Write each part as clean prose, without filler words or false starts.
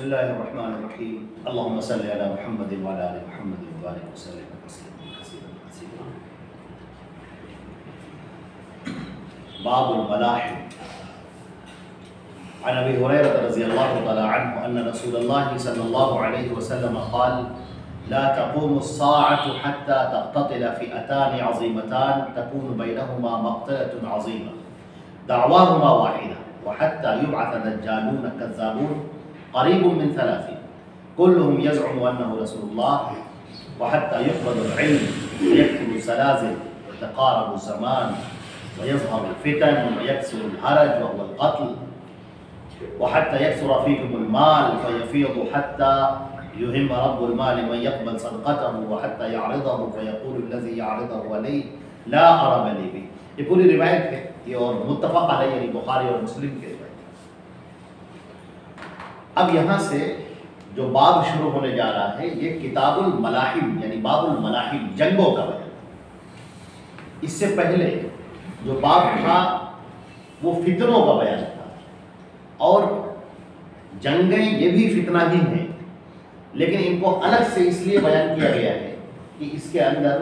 بسم الله الرحمن الرحيم اللهم صل على محمد وعلى آل محمد وبارك وسلم تسليما كثيرا كثيرا. باب الملاحم. عن ابي هريره رضي الله تعالى عنه ان رسول الله صلى الله عليه وسلم قال: لا تقوم الساعة حتى تقتتل فئتان عظيمتان تكون بينهما مقتلة عظيمة دعواهما واحدة وحتى يبعث دجالون كذابون قريب من 30 كلهم يزعم أنه رسول الله وحتى يقبض العلم ويكثر الزلازل ويتقارب الزمان ويظهر الفتن ويكثر الهرج وهو القتل وحتى يكثر فيكم المال فيفيض حتى يهم رب المال من يقبل صدقته وحتى يعرضه فيقول الذي يعرضه عليه لا أرب لي به. یہ پوری روایت ہے یہ اور متفق علیہ یعنی بخاری اور مسلم کی روایت. اب یہاں سے جو باب شروع ہونے جا رہا ہے یہ کتاب الملاحم یعنی باب الملاحم جنگوں کا بیان. اس سے پہلے جو باب تھا وہ فتنوں کا بیان تھا اور جنگیں یہ بھی فتنہ ہی ہیں لیکن ان کو الگ سے اس لیے بیان کیا گیا ہے کہ اس کے اندر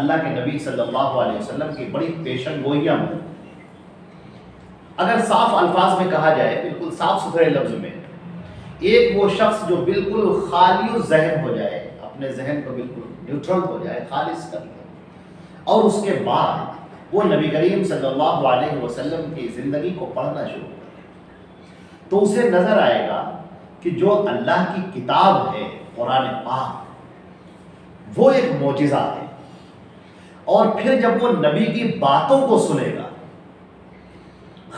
اللہ کے نبی صلی اللہ علیہ وسلم کی بڑی پیشن گوئیاں ہیں. اگر صاف الفاظ میں کہا جائے بالکل صاف ستھرے لفظ میں ایک وہ شخص جو بالکل خالی ذہن ہو جائے اپنے ذہن کو بالکل نیوٹرل ہو جائے خالص کر لے اور اس کے بعد وہ نبی کریم صلی اللہ علیہ وسلم کی زندگی کو پڑھنا شروع کرے تو اسے نظر آئے گا کہ جو اللہ کی کتاب ہے قرآن پاک وہ ایک معجزہ ہے. اور پھر جب وہ نبی کی باتوں کو سنے گا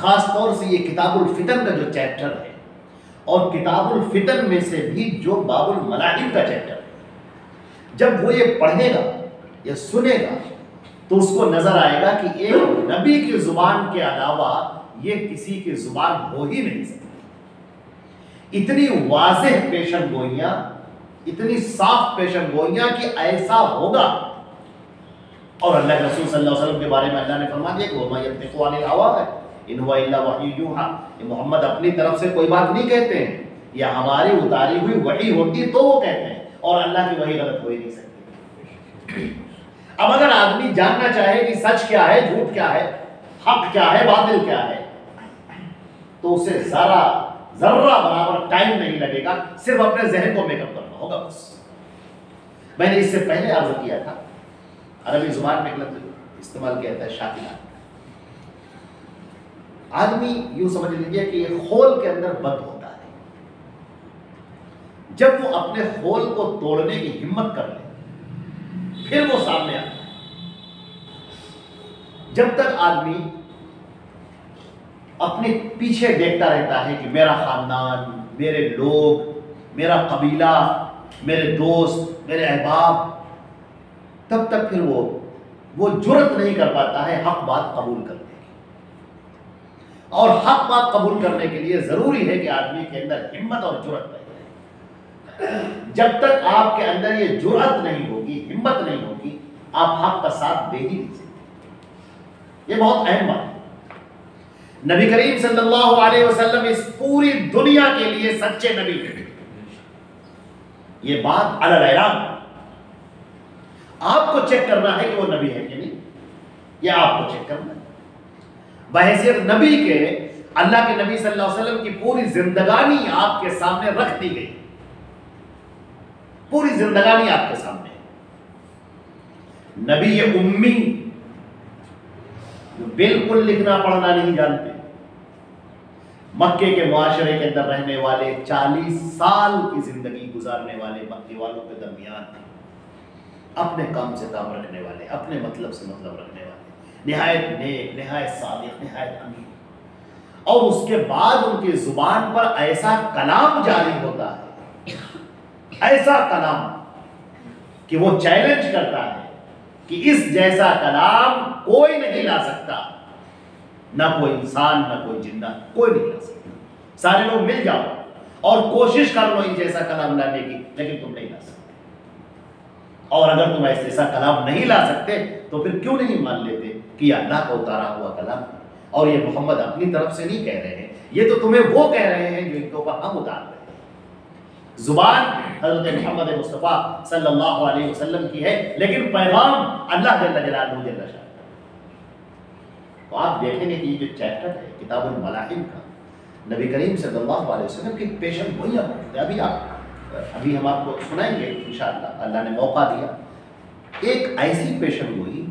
خاص طور سے یہ کتاب الفتن کا جو چیپٹر ہے اور کتاب الفتن میں سے بھی جو باب الملاحم کا چیپٹر ہے جب وہ یہ پڑھے گا یا سنے گا تو اس کو نظر آئے گا کہ ایک نبی کی زبان کے علاوہ یہ کسی کی زبان ہو ہی نہیں سکتی. اتنی واضح پیشن گوئیاں اتنی صاف پیشن گوئیاں کہ ایسا ہوگا. اور اللہ کے رسول صلی اللہ علیہ وسلم کے بارے میں اللہ نے فرما دیا کہ وَمَا يَنطِقُ عَنِ الْهَوَىٰ إِنْ هُوَ إِلَّا وَحْيٌ يُوحَىٰ. یہ محمد اپنی طرف سے کوئی بات نہیں کہتے ہیں یہ ہماری اتاری ہوئی وحی ہوتی تو وہ کہتے ہیں اور اللہ کی وحی غلط ہو ہی نہیں سکتی. اب اگر آدمی جاننا چاہے کہ سچ کیا ہے جھوٹ کیا ہے حق کیا ہے باطل کیا ہے تو اسے ذرہ برابر ٹائم نہیں لگے گا صرف اپنے ذہن کو میک اپ کرنا ہوگا بس. میں نے اس سے پہلے عرض کیا تھا عربی زبان میں ایک لفظ استعمال کیا جاتا ہے شاکلہ. آدمی یوں سمجھ لیجیے کہ یہ خول کے اندر بند ہوتا ہے. جب وہ اپنے خول کو توڑنے کی ہمت کر لے پھر وہ سامنے آتا ہے. جب تک آدمی اپنے پیچھے دیکھتا رہتا ہے کہ میرا خاندان میرے لوگ میرا قبیلہ میرے دوست میرے احباب تب تک پھر وہ جرأت نہیں کر پاتا ہے حق بات قبول کرنے کی. اور حق بات قبول کرنے کے لیے ضروری ہے کہ آدمی کے اندر ہمت اور جرأت رہے. جب تک آپ کے اندر یہ جرأت نہیں ہوگی ہمت نہیں ہوگی آپ حق کا ساتھ دے ہی نہیں سکتے. یہ بہت اہم بات ہے. نبی کریم صلی اللہ علیہ وسلم اس پوری دنیا کے لیے سچے نبی ہیں. یہ بات علی الاعلان آپ کو چیک کرنا ہے کہ وہ نبی ہے کہ نہیں یہ آپ کو چیک کرنا ہے. بحیثیت نبی کے اللہ کے نبی صلی اللہ علیہ وسلم کی پوری زندگانی آپ کے سامنے رکھ دی گئی. پوری زندگانی آپ کے سامنے. نبی امی جو بالکل لکھنا پڑھنا نہیں جانتے مکے کے معاشرے کے اندر رہنے والے 40 سال کی زندگی گزارنے والے مکے والوں کے درمیان اپنے کام سے کام رکھنے والے اپنے مطلب سے مطلب رکھنے والے نہایت نیک نہایت صادق نہایت امین اور اس کے بعد ان کی زبان پر ایسا کلام جاری ہوتا ہے ایسا کلام کہ وہ چیلنج کرتا ہے کہ اس جیسا کلام کوئی نہیں لا سکتا. نہ کوئی انسان نہ کوئی جنہ کوئی نہیں لا سکتا. سارے لوگ مل جاؤ اور کوشش کر لو اس جیسا کلام لانے کی لیکن تم نہیں لا سکتے. اور اگر تم ایسا کلام نہیں لا سکتے تو پھر کیوں نہیں مان لیتے کہ یہ اللہ کا اتارا ہوا کلام اور یہ محمد اپنی طرف سے نہیں کہہ رہے ہیں یہ تو تمہیں وہ کہہ رہے ہیں جو ان کے اوپر ہم اتار رہے ہیں. زبان حضرت محمد مصطفیٰ صلی اللہ علیہ وسلم کی ہے، لیکن پیغام اللہ جل جلالہ جل شانہ۔ تو آپ دیکھیں گے کہ یہ جو چیپٹر ہے کتاب الملاحم کا، نبی کریم صلی اللہ علیہ وسلم کی پیشن گوئیاں موجود ہے۔ ابھی ہم آپ کو سنائیں گے انشاءاللہ، اللہ نے موقع دیا۔ ایک ایسی پیشن گوئی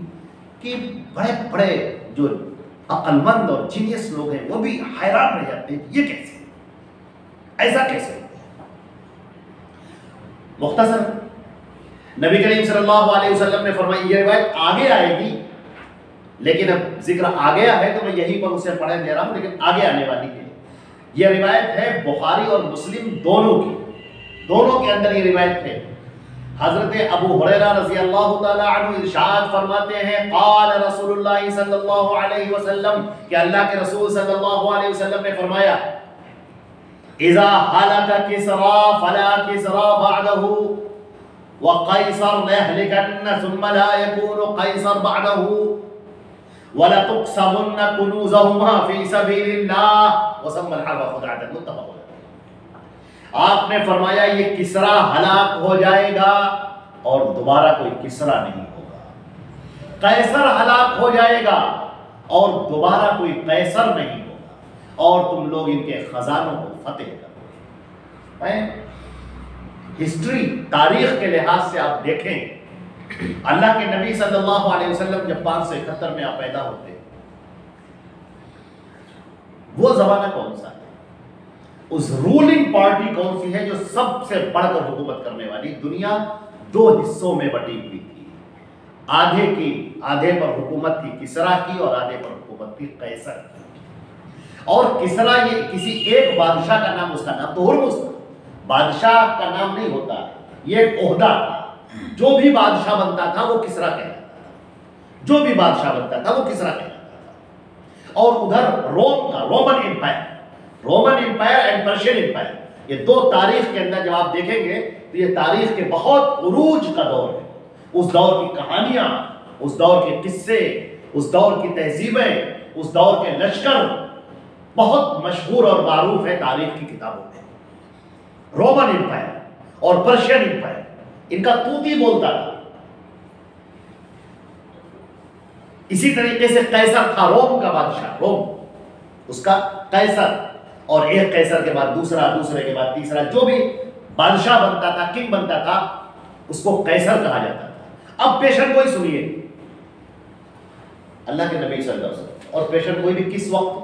کہ بڑے بڑے جو عقل مند اور جینیس لوگ ہیں وہ بھی حیران رہ جاتے ہیں یہ کیسے، ایسا کیسے ہوتا ہے۔ مختصر نبی کریم صلی اللہ علیہ وسلم نے فرمایا، یہ روایت آگے آئے گی لیکن اب ذکر آ گیا ہے تو میں یہیں پر اسے پڑھے دے رہا ہوں، لیکن آگے آنے والی ہے۔ یہ روایت ہے بخاری اور مسلم دونوں کی، دونوں کے اندر یہ روایت ہے۔ حضرت ابو ہریرہ رضی اللہ تعالی عنہ ارشاد فرماتے ہیں، قال رسول اللہ صلی اللہ علیہ وسلم، کہ اللہ کے رسول صلی اللہ علیہ وسلم نے فرمایا، اذا هلك کسرا فلا کسرا بعده وقیصر ليهلكن ثم لا يكون قیصر بعده وَلَتُقْسَمُنَّ كُنُوزَهُمَا فِي سَبِيلِ اللَّهِ وَسَمَّ الْحَرْبَ خُدْعَةً مُتَّفَقٌ علیہ۔ آپ نے فرمایا یہ کسرا ہلاک ہو جائے گا اور دوبارہ کوئی کسرا نہیں ہوگا، قیصر ہلاک ہو جائے گا اور دوبارہ کوئی قیصر نہیں ہوگا، اور تم لوگ ان کے خزانوں کو فتح کرو۔ ہسٹری، تاریخ کے لحاظ سے آپ دیکھیں، اللہ کے نبی صلی اللہ علیہ وسلم جب 571 میں آپ پیدا ہوتے ہیں، وہ زمانہ کون سا ہے، اس رولنگ پارٹی کون سی ہے جو سب سے بڑھ کر حکومت کرنے والی؟ دنیا دو حصوں میں بٹی ہوئی تھی، آدھے پر حکومت تھی کسرا کی اور آدھے پر حکومت تھی قیصر کی۔ اور کسرا یہ کسی ایک بادشاہ کا نام، اس کا نام تو ہرمز تھا، بادشاہ کا نام نہیں ہوتا، یہ ایک عہدہ تھا، جو بھی بادشاہ بنتا تھا وہ کسرا کہلاتا تھا، جو بھی بادشاہ بنتا تھا وہ کسرا کہلاتا تھا۔ اور ادھر روم کا، Roman empire and Persian empire, یہ دو تاریخ کے اندر جب آپ دیکھیں گے تو یہ تاریخ کے بہت عروج کا دور ہے۔ اس دور کی کہانیاں، اس دور کے قصے، اس دور کی تہذیبیں، اس دور کے لشکر بہت مشہور اور معروف ہے تاریخ کی کتابوں میں۔ رومن امپائر اور پرشین امپائر، ان کا طوطی بولتا تھا۔ اسی طریقے سے قیصر تھا روم کا بادشاہ، روم اس کا قیصر، اور ایک قیصر کے بعد دوسرا، دوسرے کے بعد تیسرا، جو بھی بادشاہ بنتا تھا، کنگ بنتا تھا، اس کو قیصر کہا جاتا تھا۔ اب پیشن گوئی سنیے، اللہ کے نبی صلی اللہ علیہ وسلم، اور پیشن گوئی بھی کس وقت؟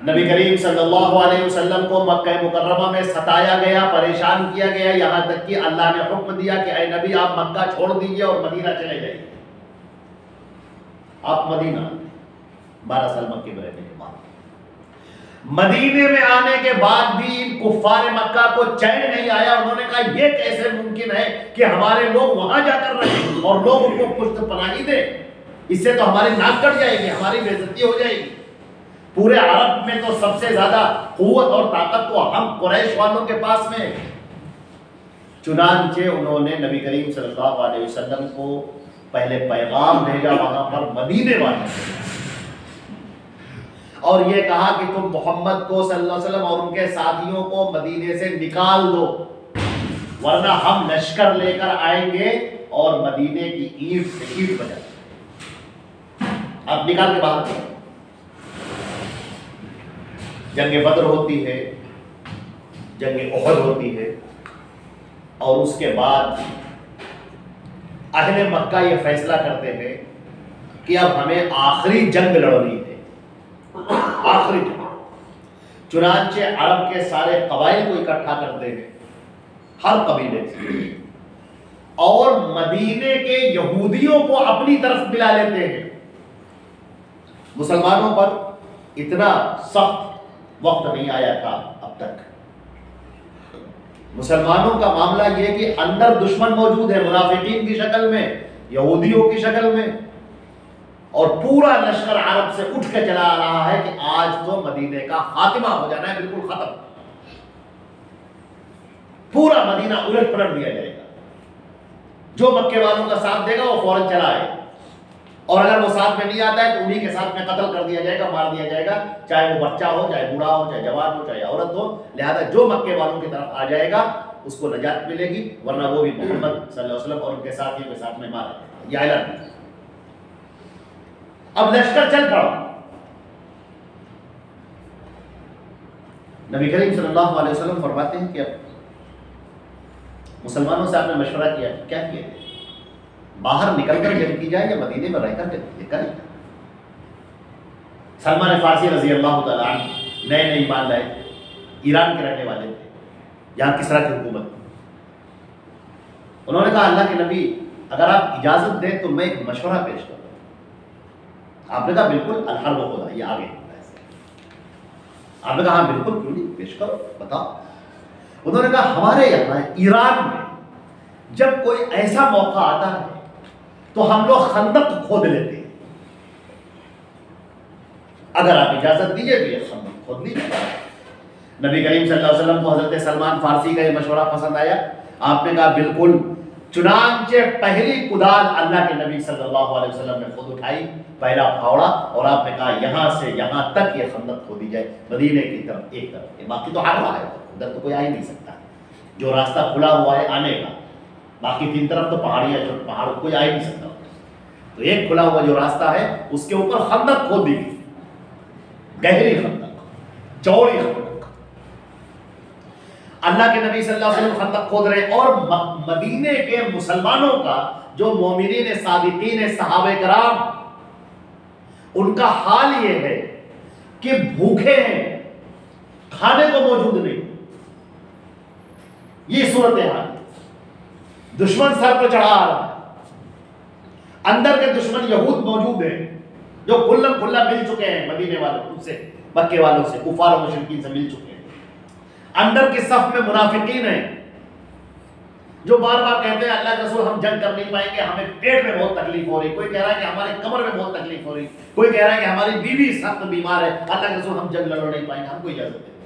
نبی کریم صلی اللہ علیہ وسلم کو مکہ مکرمہ میں ستایا گیا، پریشان کیا گیا، یہاں تک کہ اللہ نے حکم دیا کہ اے نبی آپ مکہ چھوڑ دیجئے اور مدینہ چلے جائیے۔ آپ مدینہ 12 سال مکے میں رہنے کے بعد، مدینے میں آنے کے بعد بھی ان کفار مکہ کو چین نہیں آیا۔ انہوں نے کہا یہ کیسے ممکن ہے کہ ہمارے لوگ وہاں جا کر رہیں اور لوگ ان کو پشت پناہی دیں، اس سے تو ہماری ناک کٹ جائے گی، ہماری بے عزتی ہو جائے گی۔ پورے عرب میں تو سب سے زیادہ قوت اور طاقت تو ہم قریش والوں کے پاس میں۔ چنانچہ انہوں نے نبی کریم صلی اللہ علیہ وسلم کو پہلے پیغام بھیجا وہاں پر مدینے والے، اور یہ کہا کہ تم محمد کو صلی اللہ علیہ وسلم اور ان کے ساتھیوں کو مدینے سے نکال دو، ورنہ ہم لشکر لے کر آئیں گے اور مدینے کی اینٹ سے اینٹ بجا دیں۔ اب نکال کے باہر کرو۔ جنگ بدر ہوتی ہے، جنگ احد ہوتی ہے، اور اس کے بعد اہل مکہ یہ فیصلہ کرتے ہیں کہ اب ہمیں آخری جنگ لڑنی ہے، آخری جنگ۔ چنانچہ عرب کے سارے قبائل کو اکٹھا کرتے ہیں، ہر قبیلے سے، اور مدینے کے یہودیوں کو اپنی طرف ملا لیتے ہیں۔ مسلمانوں پر اتنا سخت وقت نہیں آیا تھا اب تک۔ مسلمانوں کا معاملہ یہ کہ اندر دشمن موجود ہے، منافقین کی شکل میں، یہودیوں کی شکل میں، اور پورا لشکر عرب سے اٹھ کے چلا آ رہا ہے کہ آج تو مدینے کا خاتمہ ہو جانا ہے، بالکل ختم، پورا مدینہ الٹ پلٹ دیا جائے گا، جو مکے والوں کا ساتھ دے گا وہ فوراً چلا آئے۔ اور اگر وہ ساتھ میں نہیں آتا ہے تو انہی کے ساتھ میں قتل کر دیا جائے گا، مار دیا جائے گا، چاہے وہ بچہ ہو، چاہے بوڑھا ہو، چاہے جوان ہو، چاہے عورت ہو. لہذا جو مکے والوں کی طرف آ جائے گا اس کو نجات ملے گی، ورنہ وہ بھی محمد صلی اللہ علیہ وسلم اور ان کے ساتھیوں کے ساتھ میں مارا جائے گا. یہ اعلان. اب لشکر چل پڑا. نبی کریم صلی اللہ علیہ وسلم فرماتے ہیں کہ اب مسلمانوں سے آپ نے مشورہ کیا، کیا کیا ہے؟ باہر نکل کر جنگ کی جائے یا مدینے میں رہ کر جنگ کریں؟ سلمان فارسی رضی اللہ تعالیٰ عنہ نئے نئے ایمان لائے، ایران کے رہنے والے تھے، یہاں کسریٰ کی حکومت. انہوں نے کہا اللہ کے نبی اگر آپ اجازت دیں تو میں ایک مشورہ پیش کروں. آپ نے کہا بالکل، الحرب خدا، یہ آگے. آپ نے کہا ہاں بالکل، کیوں نہیں، پیش کرو، بتاؤ. انہوں نے کہا ہمارے یہاں ایران میں جب کوئی ایسا موقع آتا ہے تو ہم لوگ خندق کھود لیتے ہیں. اگر آپ اجازت دیجیے تو یہ خندق کھود لیجیے. نبی کریم صلی اللہ علیہ وسلم کو حضرت سلمان فارسی کا یہ مشورہ پسند آیا. آپ نے کہا بالکل. چنانچہ پہلی کدال اللہ کے نبی صلی اللہ علیہ وسلم نے خود اٹھائی، پہلا پھاوڑا، اور آپ نے کہا یہاں سے یہاں تک یہ خندق کھودی جائے، مدینے کی طرف ایک طرف. باقی تو ہر رہا ہے، ادھر تو کوئی آ ہی نہیں سکتا، جو راستہ کھلا ہوا ہے آنے کا. باقی تین طرف تو پہاڑیاں، جو پہاڑ کوئی آ ہی نہیں سکتا. تو ایک کھلا ہوا جو راستہ ہے اس کے اوپر خندق کھود دی گئی، گہری خندق، چوڑی خندق. اللہ کے نبی صلی اللہ علیہ وسلم خندق کھود رہے، اور مدینے کے مسلمانوں کا جو مومنین صادقین صحابہ کرام، ان کا حال یہ ہے کہ بھوکے ہیں، کھانے کو موجود نہیں. یہ صورتحال، دشمن سر پہ چڑھا آ رہا ہے، اندر کے دشمن یہود موجود ہیں جو کھلا کھلا مل چکے ہیں مدینے والوں سے، مکے والوں سے، کفار و مشرکین سے مل چکے ہیں. اندر کے صف میں منافقین ہیں جو بار بار کہتے ہیں اللہ کے رسول ہم جنگ کر نہیں پائیں گے، ہمیں پیٹ میں بہت تکلیف ہو رہی. کوئی کہہ رہا ہے کہ ہمارے کمر میں بہت تکلیف ہو رہی، کوئی کہہ رہا ہے کہ ہماری بیوی سخت بیمار ہے، اللہ کے رسول ہم جنگ لڑ نہیں پائیں گے، ہم کو اجازت دیں.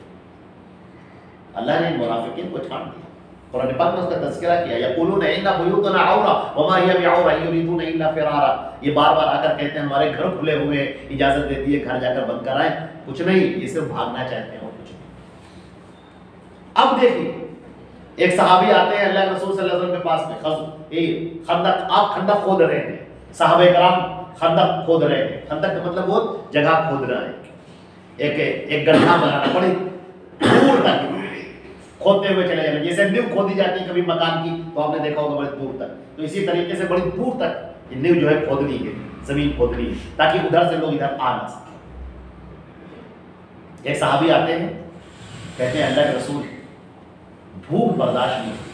اللہ نے منافقین کو چھاڑ دیا. قرآن پاک نے اس کا تذکرہ کیا، یقولون ان بیوتنا عورہ وما هي بعورہ یریدون الا فرارا. یہ بار بار آ کر کہتے ہیں ہمارے گھر کھلے ہوئے، اجازت دیتی ہے گھر جا کر بند کرائیں. کچھ نہیں، یہ صرف بھاگنا چاہتے ہیں اور کچھ نہیں. اب دیکھیے ایک صحابی آتے ہیں اللہ کے رسول صلی اللہ علیہ وسلم کے پاس میں، خندق، آپ خندق کھود رہے ہیں، صحابہ کرام خندق کھود رہے ہیں. خندق کا مطلب وہ جگہ کھود رہا ہے، ایک گڑھا بنانا، بڑی دور تک کھودتے ہوئے چلے جانا. جیسے نیو کھودی جاتی ہے کبھی مکان کی تو آپ نے دیکھا ہوگا بڑی دور تک، تو اسی طریقے سے بڑی دور تک نیو جو ہے کھودنی ہے، زمین کھودنی ہے، تاکہ ادھر سے لوگ ادھر آ نہ سکیں. ایک صحابی آتے ہیں، کہتے ہیں اللہ کے رسول بھوک برداشت نہیں ہوتی،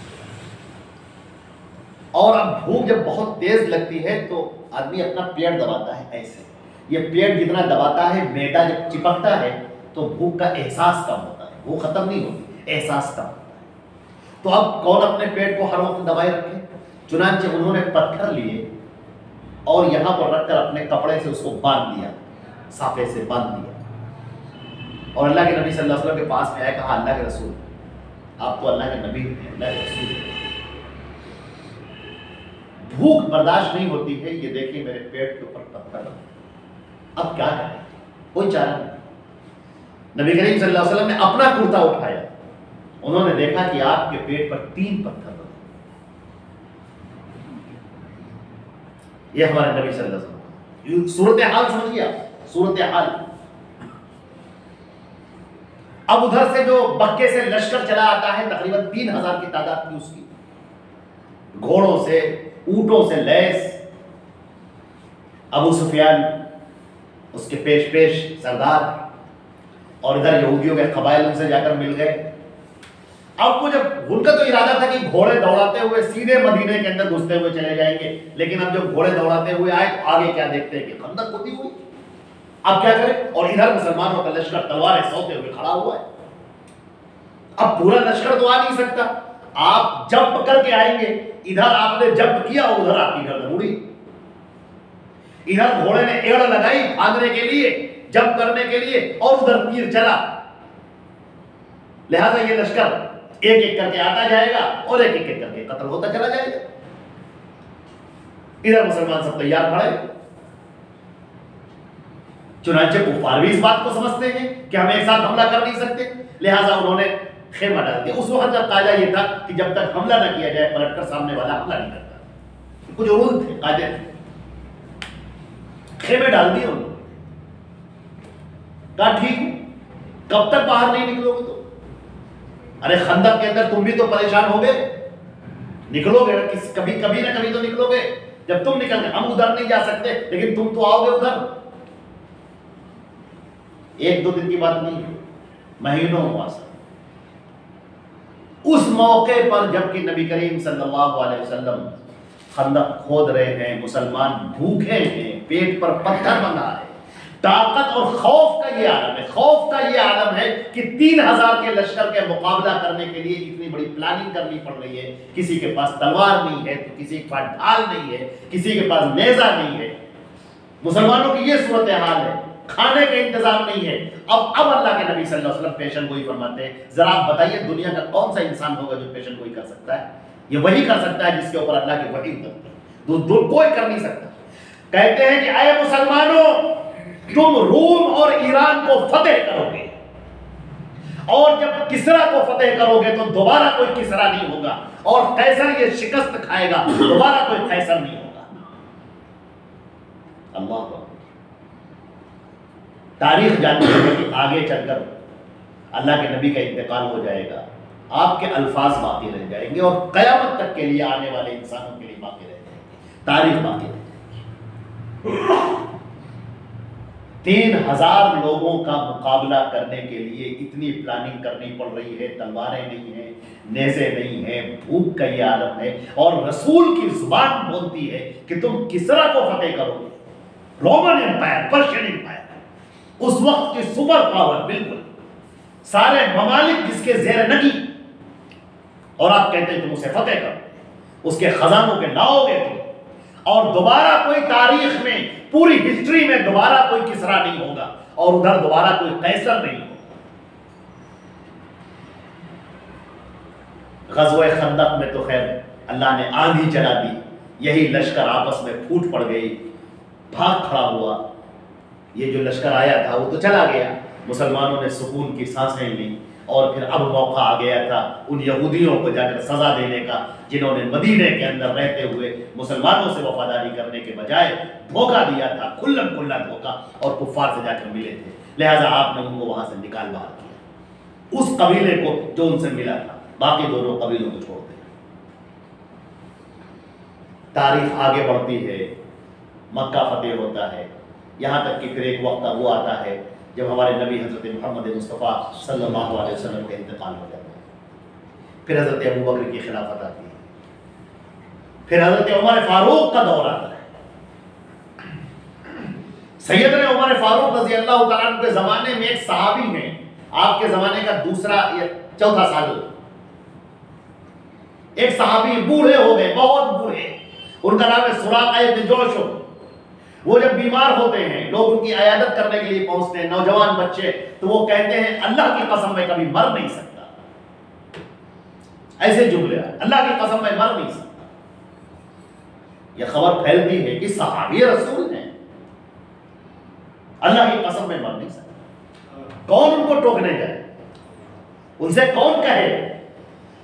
اور اب بھوک جب بہت تیز لگتی ہے تو آدمی اپنا پیٹ دباتا ہے ایسے. یہ پیٹ جتنا دباتا ہے، میدا جب چپکتا ہے تو بھوک کا احساس کم ہوتا ہے، وہ ختم نہیں ہوتی، احساس کم ہوتا ہے. تو اب کون اپنے پیٹ کو ہر وقت دبائے رکھے؟ چنانچہ انہوں نے پتھر لیے اور یہاں پر رکھ کر اپنے کپڑے سے اس کو باندھ دیا، صافے سے باندھ دیا. اور اللہ کے نبی صلی اللہ علیہ وسلم کے پاس میں آیا، کہا اللہ کے رسول آپ تو اللہ کے نبی ہیں، اللہ کے رسول ہیں، بھوک برداشت نہیں ہوتی ہے، یہ دیکھیں میرے پیٹ کے اوپر پتھر، اب کیا کریں؟ کوئی چارہ نہیں. نبی کریم صلی اللہ علیہ وسلم نے اپنا کرتا اٹھایا، انہوں نے دیکھا کہ آپ کے پیٹ پر 3 پتھر بنے. یہ ہمارے نبی صلی اللہ علیہ وسلم. صورتحال سمجھ گیا، صورتحال. اب ادھر سے جو مکے سے لشکر چلا آتا ہے، تقریباً 3000 کی تعداد تھی اس کی، گھوڑوں سے، اونٹوں سے لیس. ابو سفیان اس کے پیش سردار، اور ادھر یہودیوں کے قبائل ان سے جا کر مل گئے. اب وہ جب ان کا تو ارادہ تھا کہ گھوڑے دوڑاتے ہوئے سیدھے مدینے کے اندر گھستے ہوئے چلے جائیں گے، لیکن اب جب گھوڑے دوڑاتے ہوئے آئے تو آگے کیا دیکھتے ہیں کہ خندق کھودی ہوئی. اب کیا کریں؟ اور ادھر مسلمانوں کا لشکر تلواریں سوتے ہوئے کھڑا ہوا ہے. اب پورا لشکر تو آ نہیں سکتا، آپ جمپ کر کے آئیں گے، ادھر آپ نے جمپ کیا اور ادھر آپ کی گردن اڑی. ادھر گھوڑے نے ایڑ لگائی بھاگنے کے لیے، جمپ کرنے کے لیے، اور ادھر تیر چلا. لہذا یہ لشکر ایک ایک کر کے آتا جائے گا اور ایک ایک کر کے قتل ہوتا چلا جائے گا. ادھر مسلمان سب تیار کھڑے، چنانچہ کفار بھی اس بات کو سمجھتے ہیں کہ ہم ایک ساتھ حملہ کر نہیں سکتے، لہٰذا انہوں نے خیمہ ڈال دیا۔ اس وقت کا قاعدہ یہ تھا کہ جب تک حملہ نہ کیا جائے پلٹ کر سامنے والا حملہ نہیں کرتا، کچھ رول تھے، قاعدے تھے۔ خیمے ڈال دیے انہوں نے، کہا ٹھیک، کب تک باہر نہیں نکلو گے؟ تو ارے خندق کے اندر تم بھی تو پریشان ہو گئے، نکلو گے کبھی نہ کبھی تو نکلو گے۔ جب تم نکل گئے، ہم ادھر نہیں جا سکتے لیکن تم تو آؤ گے ادھر۔ ایک دو دن کی بات نہیں ہے، مہینوں ہوا سر۔ اس موقع پر جب کہ نبی کریم صلی اللہ علیہ وسلم خندق کھود رہے ہیں، مسلمان بھوکے ہیں، پیٹ پر پتھر بندھا ہے، طاقت اور خوف کا یہ عالم ہے، خوف کا یہ عالم ہے کہ 3000 کے لشکر کے مقابلہ کرنے کے لیے اتنی بڑی پلاننگ کرنی پڑ رہی ہے۔ کسی کے پاس تلوار نہیں ہے تو کسی کے پاس ڈھال نہیں ہے، کسی کے پاس نیزہ نہیں ہے۔ مسلمانوں کی یہ صورتحال ہے، کھانے کا انتظام نہیں ہے۔ اب اللہ کے نبی صلی اللہ علیہ وسلم پیشن گوئی فرماتے ہیں، ذرا آپ بتائیے دنیا کا کون سا انسان ہوگا جو پیشن گوئی کر سکتا ہے؟ یہ وہی کر سکتا ہے جس کے اوپر اللہ کی وحی اترتی ہے، کوئی کر نہیں سکتا۔ کہتے ہیں کہ اے مسلمانوں، تم روم اور ایران کو فتح کرو گے، اور جب کسرا کو فتح کرو گے تو دوبارہ کوئی کسرا نہیں ہوگا، اور قیصر یہ شکست کھائے گا، دوبارہ کوئی قیصر نہیں ہوگا۔ اللہ اکبر۔ تاریخ جانتے ہیں کہ آگے چل کر اللہ کے نبی کا انتقال ہو جائے گا، آپ کے الفاظ باقی رہ جائیں گے، اور قیامت تک کے لیے آنے والے انسانوں کے لیے باقی رہ جائیں گے، تاریخ باقی رہ جائے گی۔ 3000 لوگوں کا مقابلہ کرنے کے لیے اتنی پلاننگ کرنی پڑ رہی ہے، تلواریں نہیں ہیں، نیزے نہیں ہیں، بھوک کا یہ عالم ہے، اور رسول کی زبان بولتی ہے کہ تم کسرا کو فتح کرو گے، رومن امپائر، پرشین امپائر، اس وقت کی سپر پاور، بالکل سارے ممالک جس کے زیر نگی، اور آپ کہتے ہیں تم اسے فتح کرو، اس کے خزانوں کے لاؤ گے تم، اور دوبارہ کوئی تاریخ میں، پوری ہسٹری میں دوبارہ کوئی کسرا نہیں ہوگا، اور ادھر دوبارہ کوئی قیصر نہیں ہوگا۔ غزوہ خندق میں تو خیر اللہ نے آندھی چلا دی، یہی لشکر آپس میں پھوٹ پڑ گئی، بھاگ کھڑا ہوا۔ یہ جو لشکر آیا تھا وہ تو چلا گیا، مسلمانوں نے سکون کی سانسیں لی، اور پھر اب موقع آ گیا تھا ان یہودیوں کو جا کر سزا دینے کا، جنہوں نے مدینے کے اندر رہتے ہوئے مسلمانوں سے وفاداری کرنے کے بجائے دھوکہ دیا تھا، کھلم کھلا دھوکہ، اور کفار سے جا کر ملے تھے۔ لہٰذا آپ نے ان کو وہاں سے نکال باہر کیا، اس قبیلے کو جو ان سے ملا تھا، باقی دونوں قبیلوں کو چھوڑ دیا۔ تاریخ آگے بڑھتی ہے، مکہ فتح ہوتا ہے، یہاں تک کہ پھر ایک وقت وہ آتا ہے جب ہمارے نبی حضرت محمد مصطفیٰ صلی اللہ علیہ وسلم کا انتقال ہو جاتا ہے، پھر حضرت ابوبکر کی خلافت آتی ہے، پھر حضرت عمر فاروق کا دور آتا ہے۔ سیدنا عمر فاروق رضی اللہ تعالیٰ عنہ کے زمانے میں ایک صحابی ہیں، آپ کے زمانے کا دوسرا یا چوتھا سال، ایک صحابی بوڑھے ہو گئے، بہت بوڑھے، ان کا نام ہے سراقہ ابن جوشم۔ وہ جب بیمار ہوتے ہیں، لوگ ان کی عیادت کرنے کے لیے پہنچتے ہیں، نوجوان بچے، تو وہ کہتے ہیں اللہ کی قسم میں کبھی مر نہیں سکتا، ایسے جملے، اللہ کی قسم میں مر نہیں سکتا۔ یہ خبر پھیلتی ہے کہ صحابی رسول ہیں، اللہ کی قسم میں مر نہیں سکتا، کون ان کو ٹوکنے جائے، ان سے کون کہے؟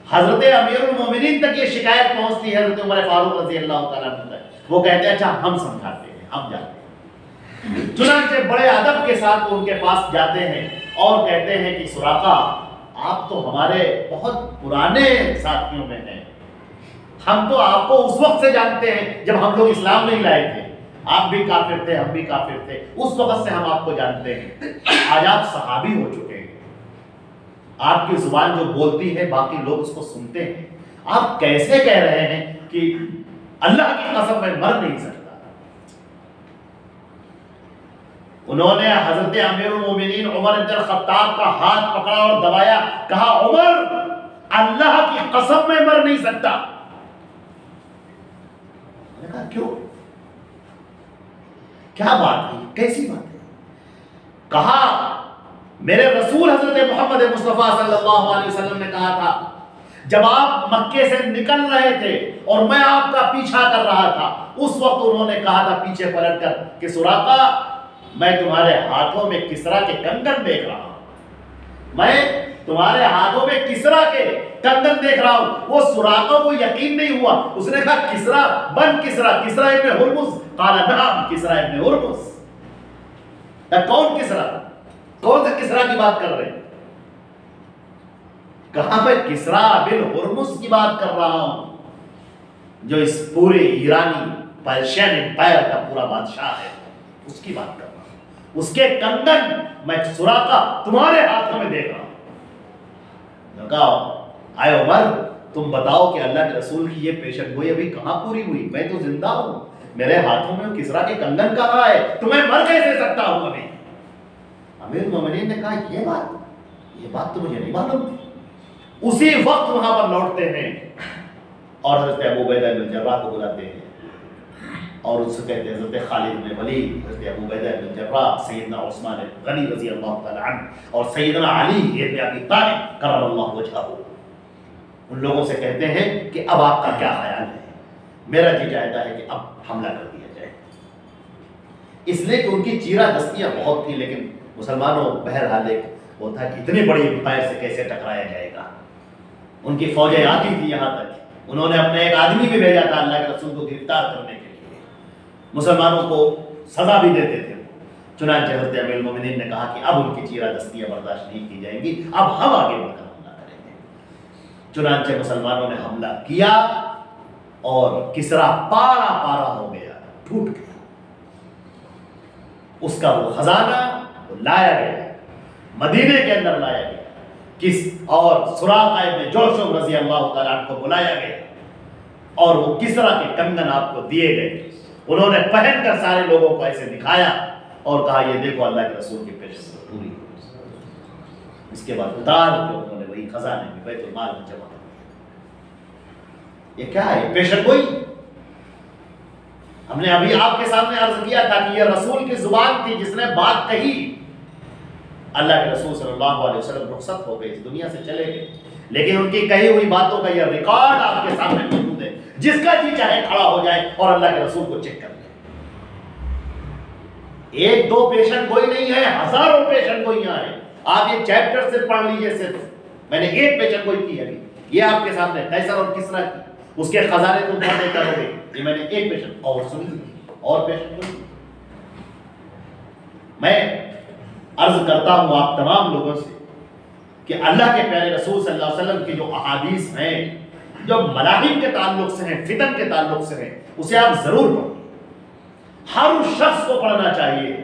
حضرت امیر المومنین تک یہ شکایت پہنچتی ہے حضرت عمر فاروق رضی اللہ تعالیٰ عنہ تک، وہ کہتے ہیں اچھا ہم سمجھاتے ہیں، ہم جاتے ہیں۔ چنانچہ بڑے ادب کے ساتھ وہ ان کے پاس جاتے ہیں اور کہتے ہیں کہ سراقہ، آپ تو ہمارے بہت پرانے ساتھیوں میں ہیں، ہم تو آپ کو اس وقت سے جانتے ہیں جب ہم لوگ اسلام نہیں لائے تھے، آپ بھی کافر تھے، ہم بھی کافر تھے، اس وقت سے ہم آپ کو جانتے ہیں، آج آپ صحابی ہو چکے ہیں، آپ کی زبان جو بولتی ہے باقی لوگ اس کو سنتے ہیں، آپ کیسے کہہ رہے ہیں کہ اللہ کی قسم میں مر نہیں سکتا؟ انہوں نے حضرت امیر المومنین عمر بن الخطاب کا ہاتھ پکڑا اور دبایا، کہا عمر اللہ کی قسم میں مر نہیں سکتا۔ میں نے کہا کیوں؟ کیا بات ہے، کیسی بات ہے؟ کہا میرے رسول حضرت محمد مصطفیٰ صلی اللہ علیہ وسلم نے کہا تھا، جب آپ مکے سے نکل رہے تھے اور میں آپ کا پیچھا کر رہا تھا، اس وقت انہوں نے کہا تھا پیچھے پلٹ کر کہ سراقہ میں تمہارے ہاتھوں میں کسرا کے کنگن دیکھ رہا ہوں، میں تمہارے ہاتھوں میں کسرا کے کنگن دیکھ رہا ہوں۔ وہ سراقہ کو یقین نہیں ہوا، اس نے کہا کسرا بن کسرا، کسرا ابن ہرمز، قال نعم کسرا ابن ہرمز۔ کون کسرا؟ کون سے کسرا کی بات کر رہے ہیں؟ کہاں پہ کسرا بن ہرمز کی بات کر رہا ہوں، جو اس پورے ایرانی پرشین امپائر کا پورا بادشاہ ہے، اس کی بات کر رہا ہوں۔ اس کے کنگن میں سراقہ تمہارے ہاتھوں میں دیکھ رہا ہوں۔ کہا آئے عمر تم بتاؤ کہ اللہ کے رسول کی یہ پیشن گوئی ابھی کہاں پوری ہوئی؟ میں تو زندہ ہوں، میرے ہاتھوں میں کسرا کے کنگن کہاں ہے؟ تمہیں مر کیسے سکتا ہوں ابھی؟ امیر المومنین نے کہا یہ بات تو مجھے نہیں معلوم تھی۔ اسی وقت وہاں پر لوٹتے ہیں اور حضرت ابو عبیدہ بن جراح کو بلاتے ہیں اور ان سے کہتے ہیں حضرت خالد بن ولید، حضرت ابو عبیدہ بن جراح، سیدنا عثمان غنی رضی اللہ تعالی عنہ اور سیدنا علی ابن ابی طالب کرم اللہ وجہہ، ان لوگوں سے کہتے ہیں کہ اب آپ کا کیا خیال ہے؟ میرا جی چاہتا ہے کہ اب حملہ کر دیا جائے، اس لیے کہ ان کی چیرہ دستیاں بہت تھی، لیکن مسلمانوں بہرحال ایک وہ تھا کہ اتنی بڑی امپائر سے کیسے ٹکرایا جائے گا۔ ان کی فوجیں آتی تھی یہاں تک، انہوں نے اپنے ایک آدمی بھی بھیجا تھا اللہ کے رسول کو گرفتار کرنے کے لیے، مسلمانوں کو سزا بھی دیتے تھے۔ چنانچہ حضرت امیر المومنین نے کہا کہ اب ان کی چیرہ دستیاں برداشت نہیں کی جائیں گی، اب ہم آگے بڑھ کر حملہ کریں گے۔ چنانچہ مسلمانوں نے حملہ کیا اور کسرا پارا پارا ہو گیا، ٹوٹ گیا، اس کا وہ خزانہ وہ لایا گیا، مدینے کے اندر لایا گیا، اور سراقہ ابن جوشم رضی اللہ تعالیٰ عنہ کو بلایا گیا اور وہ کسرا کے کنگن آپ کو دیے گئے۔ انہوں نے پہن کر سارے لوگوں کو ایسے دکھایا اور کہا یہ دیکھو اللہ کے رسول کی پیشن پوری ہوئی۔ اس کے بعد اتار کے انہوں نے وہی خزانے میں بیت المال میں جمع کر دیا۔ یہ کیا ہے؟ پیشن گوئی۔ ہم نے ابھی آپ کے سامنے عرض کیا تھا کہ یہ رسول کی زبان تھی جس نے بات کہی، اللہ کے رسول صلی اللہ علیہ وسلم رخصت ہو گئے، اس دنیا سے چلے گئے، لیکن ان کی کہی ہوئی باتوں کا یہ ریکارڈ آپ کے سامنے موجود ہے، جس کا جی چاہے کھڑا ہو جائے اور اللہ کے رسول کو چیک کر لے۔ ایک دو پیشن گوئی نہیں ہے، ہزاروں پیشن گوئیاں ہیں۔ آپ یہ چیپٹر سے پڑھ لیجئے، صرف میں نے ایک پیشن گوئی کی ہے، یہ آپ کے سامنے قیصر اور کسریٰ کی، اس کے خزانے تم پڑھنے کرو گے، یہ میں نے ایک پیشن اور سنی اور پیشن گوئی۔ میں عرض کرتا ہوں آپ تمام لوگوں سے کہ اللہ کے پیارے رسول صلی اللہ علیہ وسلم کی جو احادیث ہیں، جو ملاحم کے تعلق سے ہیں، فتن کے تعلق سے ہیں، اسے آپ ضرور پڑھیں۔ ہر اس شخص کو پڑھنا چاہیے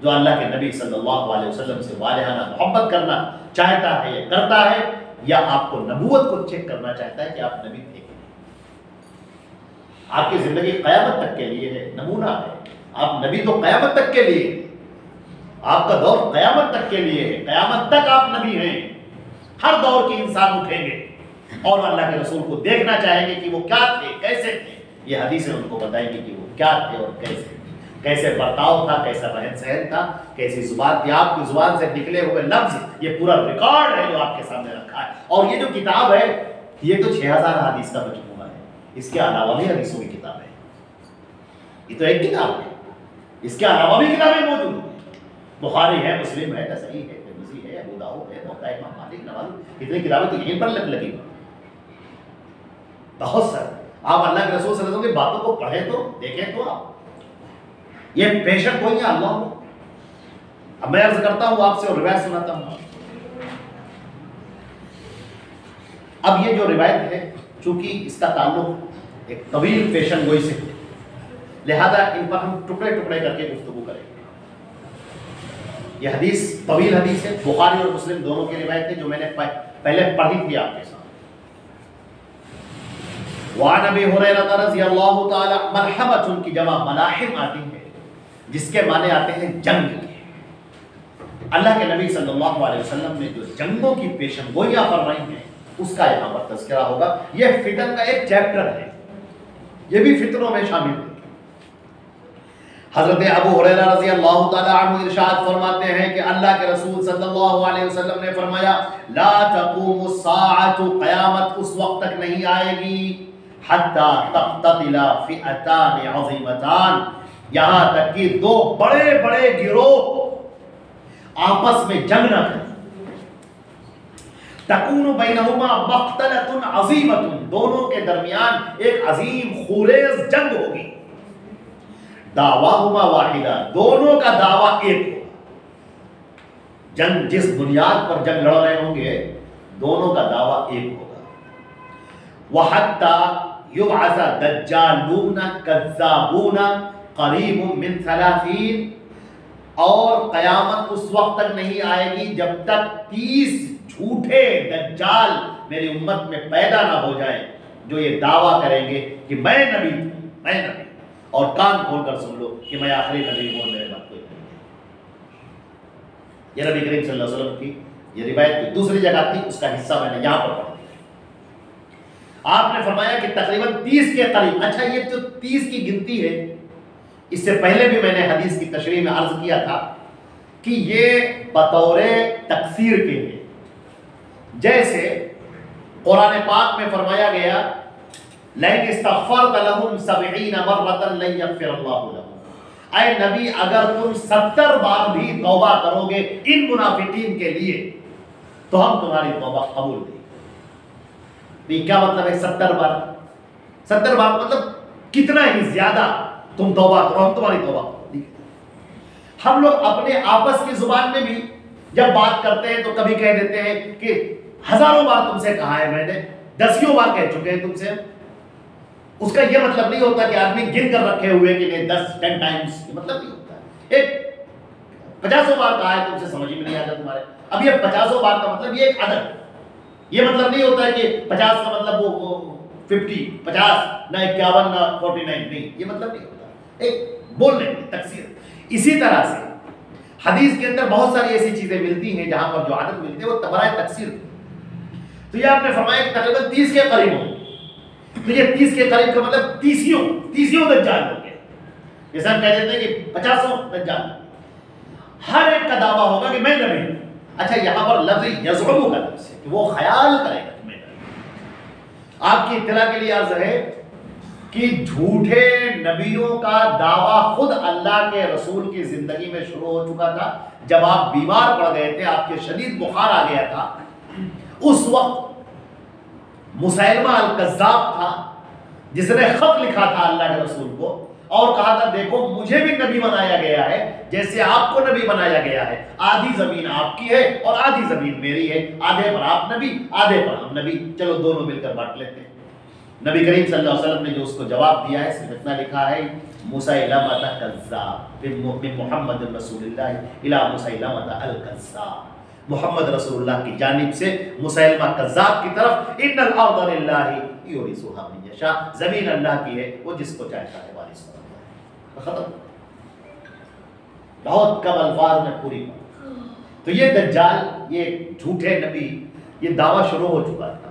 جو اللہ کے نبی صلی اللہ علیہ وسلم سے والہانہ محبت کرنا چاہتا ہے یا کرتا ہے، یا آپ کو نبوت کو چیک کرنا چاہتا ہے کہ آپ نبی تھے۔ آپ کی زندگی قیامت تک کے لیے ہے، نمونہ ہے، آپ نبی تو قیامت تک کے لیے، آپ کا دور قیامت تک کے لیے ہے، قیامت تک آپ نبی ہیں۔ ہر دور کے انسان اٹھیں گے اور اللہ کے رسول کو دیکھنا چاہیں گے کہ وہ کیا تھے، کیسے تھے۔ یہ حدیثیں ان کو بتائیں گی کہ وہ کیا تھے اور کیسے برتاؤ تھا، کیسا رہن سہن تھا، کیسی زبان تھی، آپ کی زبان سے نکلے ہوئے لفظ، یہ پورا ریکارڈ ہے جو آپ کے سامنے رکھا ہے۔ اور یہ جو کتاب ہے یہ تو 6000 حدیث کا مجموعہ ہے، اس کے علاوہ بھی حدیثوں کی کتاب ہے، یہ تو ایک کتاب ہے، اس کے علاوہ بھی کتابیں موجود ہیں، بخاری ہے، مسلم ہے، نسائی ہے، ترمذی ہے، ابو داؤد ہے، موطا امام مالک، نوازی، کتنی کتابیں تو یہیں پر لگی ہوئی بہت سارے۔ آپ اللہ کے رسول صلی اللہ علیہ وسلم کی باتوں کو پڑھیں تو دیکھیں تو آپ یہ پیشن کوئی ہے اللہ کو۔ اب میں عرض کرتا ہوں آپ سے اور روایت سناتا ہوں۔ اب یہ جو روایت ہے چونکہ اس کا تعلق ایک طویل پیشن گوئی سے، لہذا ان پر ہم ٹکڑے ٹکڑے کر کے گفتگو کریں گے۔ یہ حدیث طویل حدیث ہے، بخاری اور مسلم دونوں کی روایت ہے، جو میں نے پہلے پڑھی تھی آپ کے ساتھ۔ وعن ابی ہریرہ رضی اللہ تعالی ملحمۃ کی جمع ملاحم آتی ہے جس کے معنی آتے ہیں جنگ کے۔ اللہ کے نبی صلی اللہ علیہ وسلم نے جو جنگوں کی پیشن گوئیاں فرمائی ہیں اس کا یہاں پر تذکرہ ہوگا۔ یہ فتن کا ایک چیپٹر ہے، یہ بھی فتنوں میں شامل ہے۔ حضرت ابو ہریرہ رضی اللہ تعالی عنہ ارشاد فرماتے ہیں کہ اللہ کے رسول صلی اللہ علیہ وسلم نے فرمایا لا تقوم الساعۃ، قیامت اس وقت تک نہیں آئے گی حتی تقتتل فئتان عظیمتان، یہاں تک کہ دو بڑے بڑے گروہ آپس میں جنگ نہ کریں. تکون بینہما مقتلۃ عظیمۃ، دونوں کے درمیان ایک عظیم خوریز جنگ ہوگی. دعواہما واحدہ، دونوں کا دعویٰ ایک ہوگا. جنگ جس بنیاد پر جنگ لڑ رہے ہوں گے دونوں کا دعویٰ ایک ہوگا. وَحَتَّى يُبْعَثَ دَجَّالُونَ كَذَّابُونَ قَرِيبٌ مِّن 30، اور قیامت اس وقت تک نہیں آئے گی جب تک 30 جھوٹے دجال میری امت میں پیدا نہ ہو جائیں جو یہ دعویٰ کریں گے کہ میں نبی ہوں، میں نبی ہوں. اور کان کھول کر سن لو کہ میں آخری نبی ہوں، میرے بعد کوئی نہیں. یہ نبی کریم صلی اللہ علیہ وسلم کی یہ روایت دوسری جگہ تھی، اس کا حصہ میں نے یہاں پر پڑھا. آپ نے فرمایا کہ تقریباً 30 کے قریب. اچھا یہ جو 30 کی گنتی ہے، اس سے پہلے بھی میں نے حدیث کی تشریح میں عرض کیا تھا کہ یہ بطور تکثیر کے ہیں. جیسے قرآن پاک میں فرمایا گیا لَئِنِ اسْتَغْفَرْتَ لَهُمْ 70 مَرَّةً لَن يَغْفِرَ اللَّهُ لَهُمْ، اے نبی اگر تم 70 بار بھی توبہ کرو گے ان منافقین کے لیے تو ہم تمہاری توبہ قبول کریں گے. کیا مطلب ہے 70 بار؟ 70 بار مطلب کتنا ہی زیادہ تم توبہ کرو ہم تمہاری توبہ کریں گے. ہم لوگ اپنے آپس کی زبان میں بھی جب بات کرتے ہیں تو کبھی کہہ دیتے ہیں کہ ہزاروں بار تم سے کہا ہے میں نے، 10 بار کہہ چکے ہیں تم سے. اس کا یہ مطلب نہیں ہوتا کہ آدمی گن کر رکھے ہوئے کہ 10 ٹائمز، یہ مطلب نہیں ہوتا. ایک 50 بار کہا ہے تم سے، سمجھ میں نہیں آتا تمہارے. اب یہ 50 بار کا مطلب یہ ایک عدد، یہ مطلب نہیں ہوتا ہے کہ 50 کا مطلب وہ 50 نہ 51 نہ 49، نہیں، یہ مطلب نہیں ہوتا. ایک بولنے کی تکثیر. اسی طرح سے حدیث کے اندر بہت ساری ایسی چیزیں ملتی ہیں جہاں پر جو عدد ملتی ہے وہ برائے تکثیر. تو یہ آپ نے فرمایا کہ تقریباً 30 کے قریب ہوں. تو یہ 30 کے قریب کا مطلب 30 دجال ہو گئے. جیسے ہم کہہ دیتے ہیں کہ 50 دجال. ہر ایک کا دعویٰ ہوگا کہ میں نبی ہوں. اچھا یہاں پر لفظ یزعم کا لفظ ہے کہ وہ خیال کرے گا کہ میں نبی ہوں. آپ کی اطلاع کے لیے عرض ہے کہ جھوٹے نبیوں کا دعویٰ خود اللہ کے رسول کی زندگی میں شروع ہو چکا تھا. جب آپ بیمار پڑ گئے تھے، آپ کے شدید بخار آ گیا تھا، اس وقت مسیلمہ الکذاب تھا جس نے خط لکھا تھا اللہ کے رسول کو اور کہا تھا دیکھو مجھے بھی نبی بنایا گیا ہے جیسے آپ کو نبی بنایا گیا ہے. آدھی زمین آپ کی ہے اور آدھی زمین میری ہے. آدھے پر آپ نبی، آدھے پر ہم نبی، چلو دونوں مل کر بانٹ لیتے ہیں. نبی کریم صلی اللہ علیہ وسلم نے جو اس کو جواب دیا ہے صرف اتنا لکھا ہے مسیلمہ کذاب من محمد رسول اللہ الی مسیلمہ الکذاب. محمد رسول اللہ کی جانب سے مسیلمہ کذاب کی طرف ان الارض للہ یورثها من یشاء، زمین اللہ کی ہے وہ جس کو چاہتا ہے وارث بناتا ہے. ختم. بہت کم الفاظ میں پوری بات. تو یہ دجال، یہ جھوٹے نبی، یہ دعویٰ شروع ہو چکا تھا.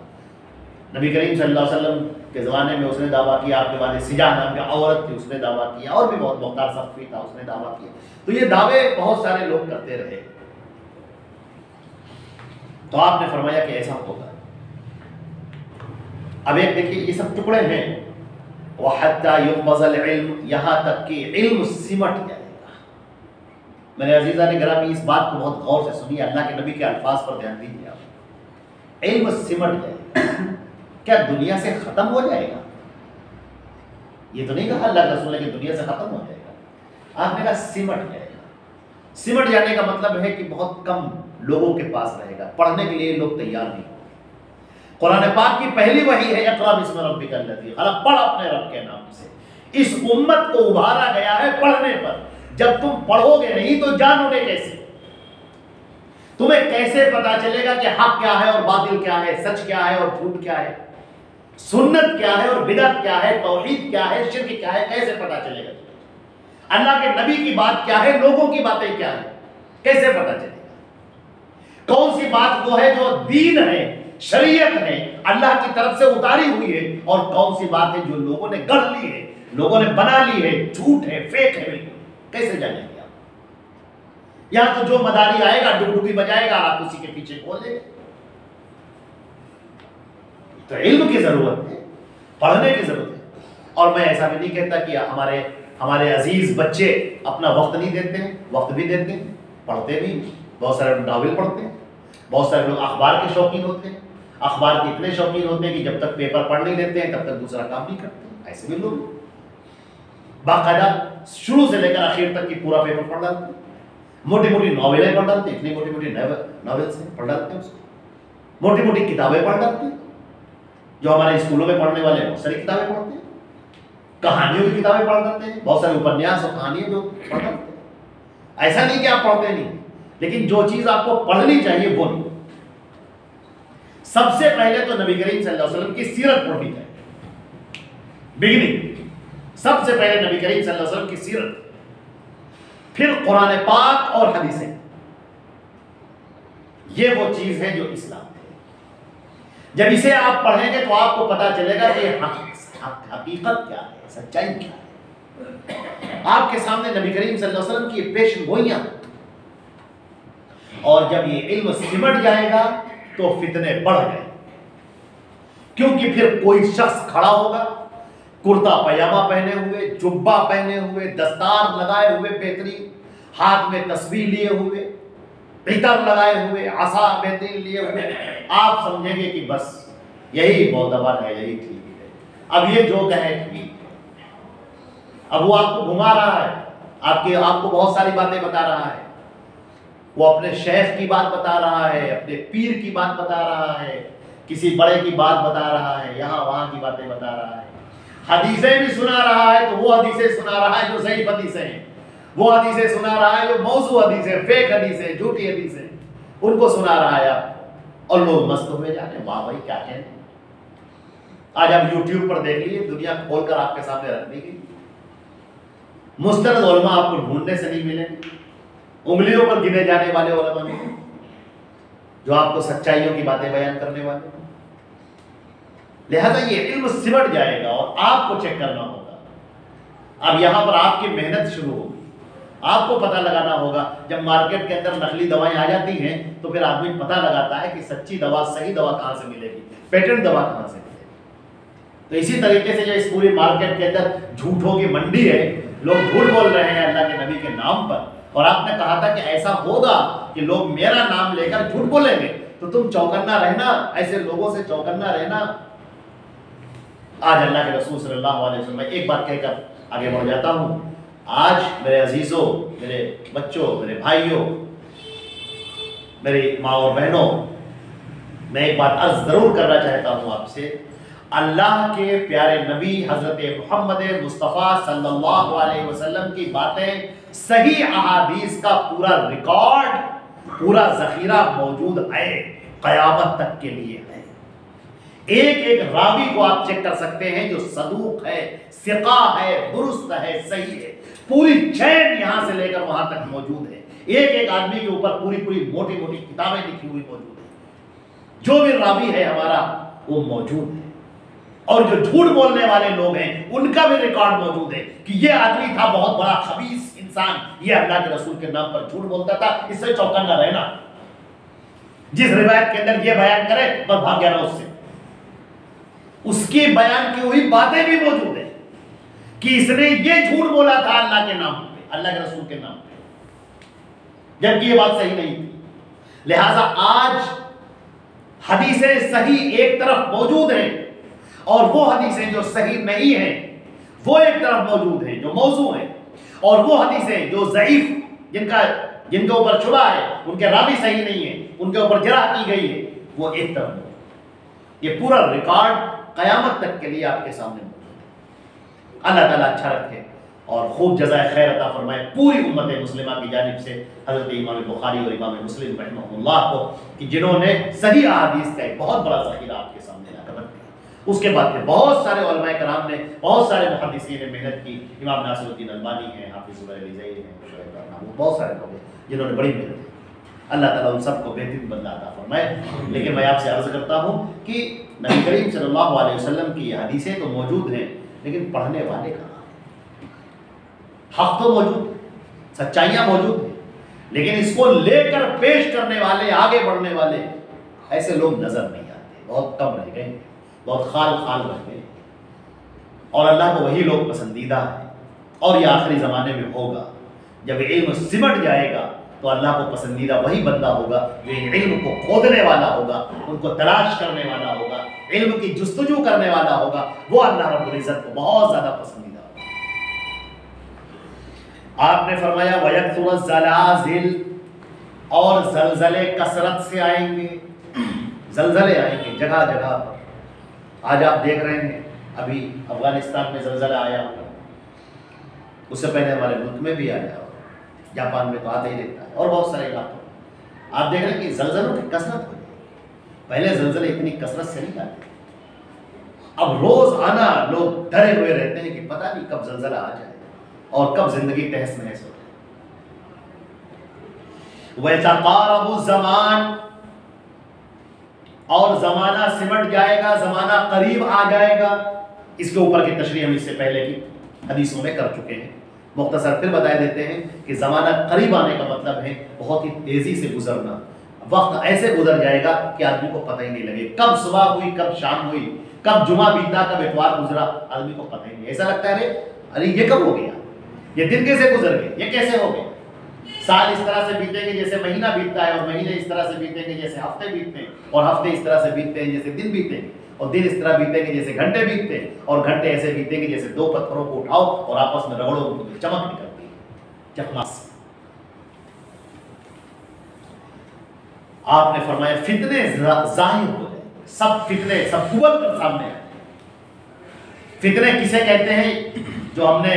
نبی کریم صلی اللہ علیہ وسلم کے زمانے میں اس نے دعویٰ کیا، آپ کے بعد سجا نام کی عورت تھی اس نے دعویٰ کیا، اور بھی بہت مختار صفی تھا اس نے دعویٰ کیا. تو یہ دعوے بہت سارے لوگ کرتے رہے. تو آپ نے فرمایا کہ ایسا ہوگا. اب ایک دیکھیے یہ سب ٹکڑے ہیں. وَحَتَّى يُقْبَضَ الْعِلْمُ، یہاں تک کہ علم سمٹ جائے گا. میرے عزیزان گرامی اس بات کو بہت غور سے سنیے، اللہ کے نبی کے الفاظ پر دھیان دیجیے. آپ علم سمٹ جائے گا. کیا دنیا سے ختم ہو جائے گا؟ یہ تو نہیں کہا اللہ کے رسول نے کہ دنیا سے ختم ہو جائے گا. آپ نے کہا سمٹ جائے گا. سمٹ جانے کا مطلب ہے کہ بہت کم لوگوں کے پاس رہے گا، پڑھنے کے لیے لوگ تیار نہیں. قرآن پاک کی پہلی وحی ہے اقرأ بسم ربک الذی خلق، پڑھ اپنے رب کے نام سے. اس امت کو ابھارا گیا ہے پڑھنے پر. جب تم پڑھو گے نہیں تو جانو گے کیسے؟ تمہیں کیسے پتا چلے گا کہ حق کیا ہے اور باطل کیا ہے، سچ کیا ہے اور جھوٹ کیا ہے، سنت کیا ہے اور بدعت کیا ہے، توحید کیا ہے، شرک کیا ہے؟ کیسے پتا چلے گا؟ اللہ کے نبی کی بات کیا ہے، لوگوں کی باتیں کیا ہے، کیسے پتا چلے گا؟ کون سی بات وہ ہے جو دین ہے، شریعت ہے، اللہ کی طرف سے اتاری ہوئی ہے، اور کون سی بات ہے جو لوگوں نے گڑھ لی ہے، لوگوں نے بنا لی ہے، جھوٹ ہے، فیک ہے. بالکل کیسے جانیں گے آپ؟ یہاں تو جو مداری آئے گا ڈگڈگی بجائے گا آپ اسی کے پیچھے کھول دیں گے. تو علم کی ضرورت ہے، پڑھنے کی ضرورت ہے. اور میں ایسا بھی نہیں کہتا کہ ہمارے ہمارے عزیز بچے اپنا وقت نہیں دیتے ہیں، وقت بھی دیتے ہیں، پڑھتے بھی، بہت سارے ناول پڑھتے ہیں، بہت سارے لوگ اخبار کے شوقین ہوتے ہیں، اخبار کے اتنے شوقین ہوتے ہیں کہ جب تک پیپر پڑھ نہیں لیتے ہیں تب تک دوسرا کام نہیں کرتے ہیں۔ ایسے بھی لوگ باقاعدہ شروع سے لے کر آخر تک کی پورا پیپر پڑھ ڈالتے ہیں، موٹی موٹی ناولیں پڑھ ڈالتے ہیں، اتنی موٹی موٹی ناولس ہیں پڑھ ڈالتے ہیں، اس کو موٹی موٹی کتابیں پڑھ ڈالتے ہیں، جو ہمارے اسکولوں میں پڑھنے والے بہت ساری کتابیں پڑھتے ہیں، کہانیوں کی کتابیں پڑھ ڈالتے ہیں، بہت سارے اپنیاس اور کہانیاں جو پڑھ ڈالتے ہیں۔ ایسا نہیں کہ آپ پڑھتے نہیں، لیکن جو چیز آپ کو پڑھنی چاہیے وہ نہیں۔ سب سے پہلے تو نبی کریم صلی اللہ علیہ وسلم کی سیرت پڑھنی چاہیے، بگننگ سب سے پہلے نبی کریم صلی اللہ علیہ وسلم کی سیرت، پھر قرآن پاک اور حدیثیں، یہ وہ چیز ہے جو اسلام ہے۔ جب اسے آپ پڑھیں گے تو آپ کو پتا چلے گا کہ حقیقت کیا ہے، سچائی کیا ہے۔ آپ کے سامنے نبی کریم صلی اللہ علیہ وسلم کی پیشن گوئیاں، اور جب یہ علم سمٹ جائے گا تو فتنے بڑھ گئے، کیونکہ پھر کوئی شخص کھڑا ہوگا کرتا پاجامہ پہنے ہوئے، جبہ پہنے ہوئے، دستار لگائے ہوئے بہترین، ہاتھ میں تسبیح لیے ہوئے، عطر لگائے ہوئے، عصا بہترین لیے ہوئے، آپ سمجھیں گے کہ بس یہی معتبر ہے، یہی ٹھیک ہے، اب یہ جو کہے ٹھیک ہے۔ اب وہ آپ کو گھما رہا ہے، آپ کو بہت ساری باتیں بتا رہا ہے، وہ اپنے شیخ کی بات بتا رہا ہے، اپنے پیر کی بات بتا رہا ہے، کسی بڑے کی بات بتا رہا ہے، یہاں وہاں کی باتیں بتا رہا ہے، حدیثیں بھی سنا رہا ہے، تو وہ حدیثیں سنا رہا ہے جو ضعیف حدیثیں ہیں، وہ حدیثیں سنا رہا ہے جو موضوع حدیثیں، فیک حدیثیں، جھوٹی حدیثیں، ان کو سنا رہا ہے آپ، اور لوگ مست ہوئے جانے، واہ بھائی کیا کہتے ہیں۔ آج آپ یوٹیوب پر دیکھ لیجیے، دنیا کھول کر آپ کے سامنے رکھ دی گئی، مستند علماء آپ کو ڈھونڈنے سے نہیں ملیں، انگلیوں پر گنے جانے والے علماء نہیں، جو آپ کو سچائیوں کی باتیں بیان کرنے والے۔ لہذا یہ علم سمٹ جائے گا اور آپ کو چیک کرنا ہوگا۔ اب یہاں پر آپ کی محنت شروع ہوگی، آپ کو پتہ لگانا ہوگا۔ جب مارکیٹ کے اندر نقلی دوائیں آ جاتی ہیں تو پھر آدمی پتہ لگاتا ہے کہ سچی دوا، صحیح دوا کہاں سے ملے گی، پیٹنٹ دوا کہاں سے ملے گی۔ تو اسی طریقے سے جو اس پوری مارکیٹ کے اندر جھوٹوں کی منڈی ہے، لوگ جھوٹ بول رہے ہیں اللہ کے نبی کے نام پر، اور آپ نے کہا تھا کہ ایسا ہوگا کہ لوگ میرا نام لے کر جھوٹ بولیں گے، تو تم چوکنا رہنا، ایسے لوگوں سے چوکنا رہنا۔ آج اللہ کے رسول صلی اللہ علیہ وسلم، میں ایک بات کہہ کر آگے بڑھ جاتا ہوں۔ آج میرے عزیزوں، میرے بچوں، میرے بھائیوں، میری ماں اور بہنوں، میں ایک بات عرض ضرور کرنا چاہتا ہوں آپ سے۔ اللہ کے پیارے نبی حضرت محمد مصطفیٰ صلی اللہ علیہ وسلم کی باتیں، صحیح احادیث کا پورا ریکارڈ، پورا ذخیرہ موجود ہے، قیامت تک کے لیے ہے۔ ایک ایک راوی کو آپ چیک کر سکتے ہیں جو صدوق ہے، ثقہ ہے، درست ہے، صحیح ہے، پوری چین یہاں سے لے کر وہاں تک موجود ہے۔ ایک ایک آدمی کے اوپر پوری پوری موٹی موٹی کتابیں لکھی ہوئی موجود ہیں، جو بھی راوی ہے ہمارا وہ موجود ہے، اور جو جھوٹ بولنے والے لوگ ہیں ان کا بھی ریکارڈ موجود ہے کہ یہ آدمی تھا بہت بڑا خبیث انسان، یہ اللہ کے رسول کے نام پر جھوٹ بولتا تھا، اس سے چوکنا رہنا، جس روایت کے اندر یہ بیان کرے بس بھاگ گیا اس سے، اس کی بیان کی ہوئی باتیں بھی موجود ہیں کہ اس نے یہ جھوٹ بولا تھا اللہ کے نام پہ، اللہ کے رسول کے نام پہ، جبکہ یہ بات صحیح نہیں تھی۔ لہٰذا آج حدیثیں صحیح ایک طرف موجود ہیں، اور وہ حدیثیں جو صحیح نہیں ہیں وہ ایک طرف موجود ہیں، جو موضوع ہیں، اور وہ حدیثیں جو ضعیف، جن کے اوپر شبہ ہے، ان کے راوی صحیح نہیں ہیں، ان کے اوپر جرح کی گئی ہے، وہ ایک طرف موجود ہے۔ یہ پورا ریکارڈ قیامت تک کے لیے آپ کے سامنے موجود ہے۔ اللہ تعالیٰ اچھا رکھے اور خوب جزائے خیر عطا فرمائے پوری امت مسلمہ کی جانب سے حضرت امام بخاری اور امام مسلم رحمہ اللہ کو، کہ جنہوں نے صحیح احادیث کا ایک بہت بڑا ذخیرہ آپ کے سامنے لا کر رکھ دیا۔ اس کے بعد پھر بہت سارے علماء کرام نے، بہت سارے محدثین نے محنت کی، امام ناصر الدین البانی ہیں، حافظ علی زئی ہیں، شعیب الرحمن، بہت سارے لوگ ہیں جنہوں نے بڑی محنت کی۔ اللہ تعالیٰ ان سب کو بہترین بدلہ عطا فرمائے۔ لیکن میں آپ سے عرض کرتا ہوں کہ نبی کریم صلی اللہ علیہ وسلم کی یہ حدیثیں تو موجود ہیں، لیکن پڑھنے والے کہاں ہیں؟ حق تو موجود ہے، سچائیاں موجود ہیں، لیکن اس کو لے کر پیش کرنے والے، آگے بڑھنے والے ایسے لوگ نظر نہیں آتے، بہت کم رہ گئے، بہت خال رہ گئے۔ اور اللہ کو وہی لوگ پسندیدہ ہیں، اور یہ آخری زمانے میں ہوگا. جب علم سمٹ جائے گا تو اللہ کو پسندیدہ وہی بندہ ہوگا جو ان علم کو کھودنے والا ہوگا, ان کو تلاش کرنے والا ہوگا, علم کی جستجو کرنے والا ہوگا. وہ اللہ رب العزت کو بہت زیادہ پسندیدہ ہوگا. آپ نے فرمایا وَيَكْثُرَ الزَّلَازِلُ, اور زلزلے کثرت سے آئیں گے. زلزلے آئیں گے جگہ جگہ پر. آج آپ دیکھ رہے ہیں ابھی افغانستان میں زلزلہ آیا ہوگا, اس سے پہلے ہمارے ملک میں بھی آیا ہوگا, جاپان میں تو آتا ہی رہتا ہے, اور بہت سارے علاقوں میں آپ دیکھ رہے ہیں کہ زلزلوں کی کثرت ہو گئی. پہلے زلزلے اتنی کثرت سے نہیں آتے, اب روز آنا لوگ ڈرے ہوئے رہتے ہیں کہ پتہ نہیں کب زلزلہ آ جائے اور کب زندگی تہس نہس ہو جائے. وَيَتَقَارَبُ الزَّمَانُ, اور زمانہ سمٹ جائے گا, زمانہ قریب آ جائے گا. اس کے اوپر کی تشریح ہم اس سے پہلے کی حدیثوں میں کر چکے ہیں. مختصر پھر بتا دیتے ہیں کہ زمانہ قریب آنے کا مطلب ہے بہت ہی تیزی سے گزرنا. وقت ایسے گزر جائے گا کہ آدمی کو پتہ ہی نہیں لگے کب صبح ہوئی, کب شام ہوئی, کب جمعہ بیتا, کب اتوار گزرا, آدمی کو پتہ ہی نہیں. ایسا لگتا ہے ارے یہ کب ہو گیا, یہ دن کیسے گزر گئے, یہ کیسے ہو گئے. سال اس طرح سے بیتیں گے جیسے مہینہ بیتتا ہے, اور مہینے اس طرح سے بیتیں گے جیسے ہفتے بیتتے ہیں, اور ہفتے اس طرح سے بیتتے ہیں جیسے دن بیتیں گے, اور دن اس طرح بیتیں گے جیسے گھنٹے بیتتے ہیں, اور گھنٹے ایسے بیتیں گے جیسے دو پتھروں کو اٹھاؤ اور آپس میں رگڑو, ان کو چمک نکلتی ہے چکماس. آپ نے فرمایا فتنے ظاہر ہو جائیں, سب فتنے سب ابل کر سامنے آئے. فتنے کسے کہتے ہیں؟ جو ہم نے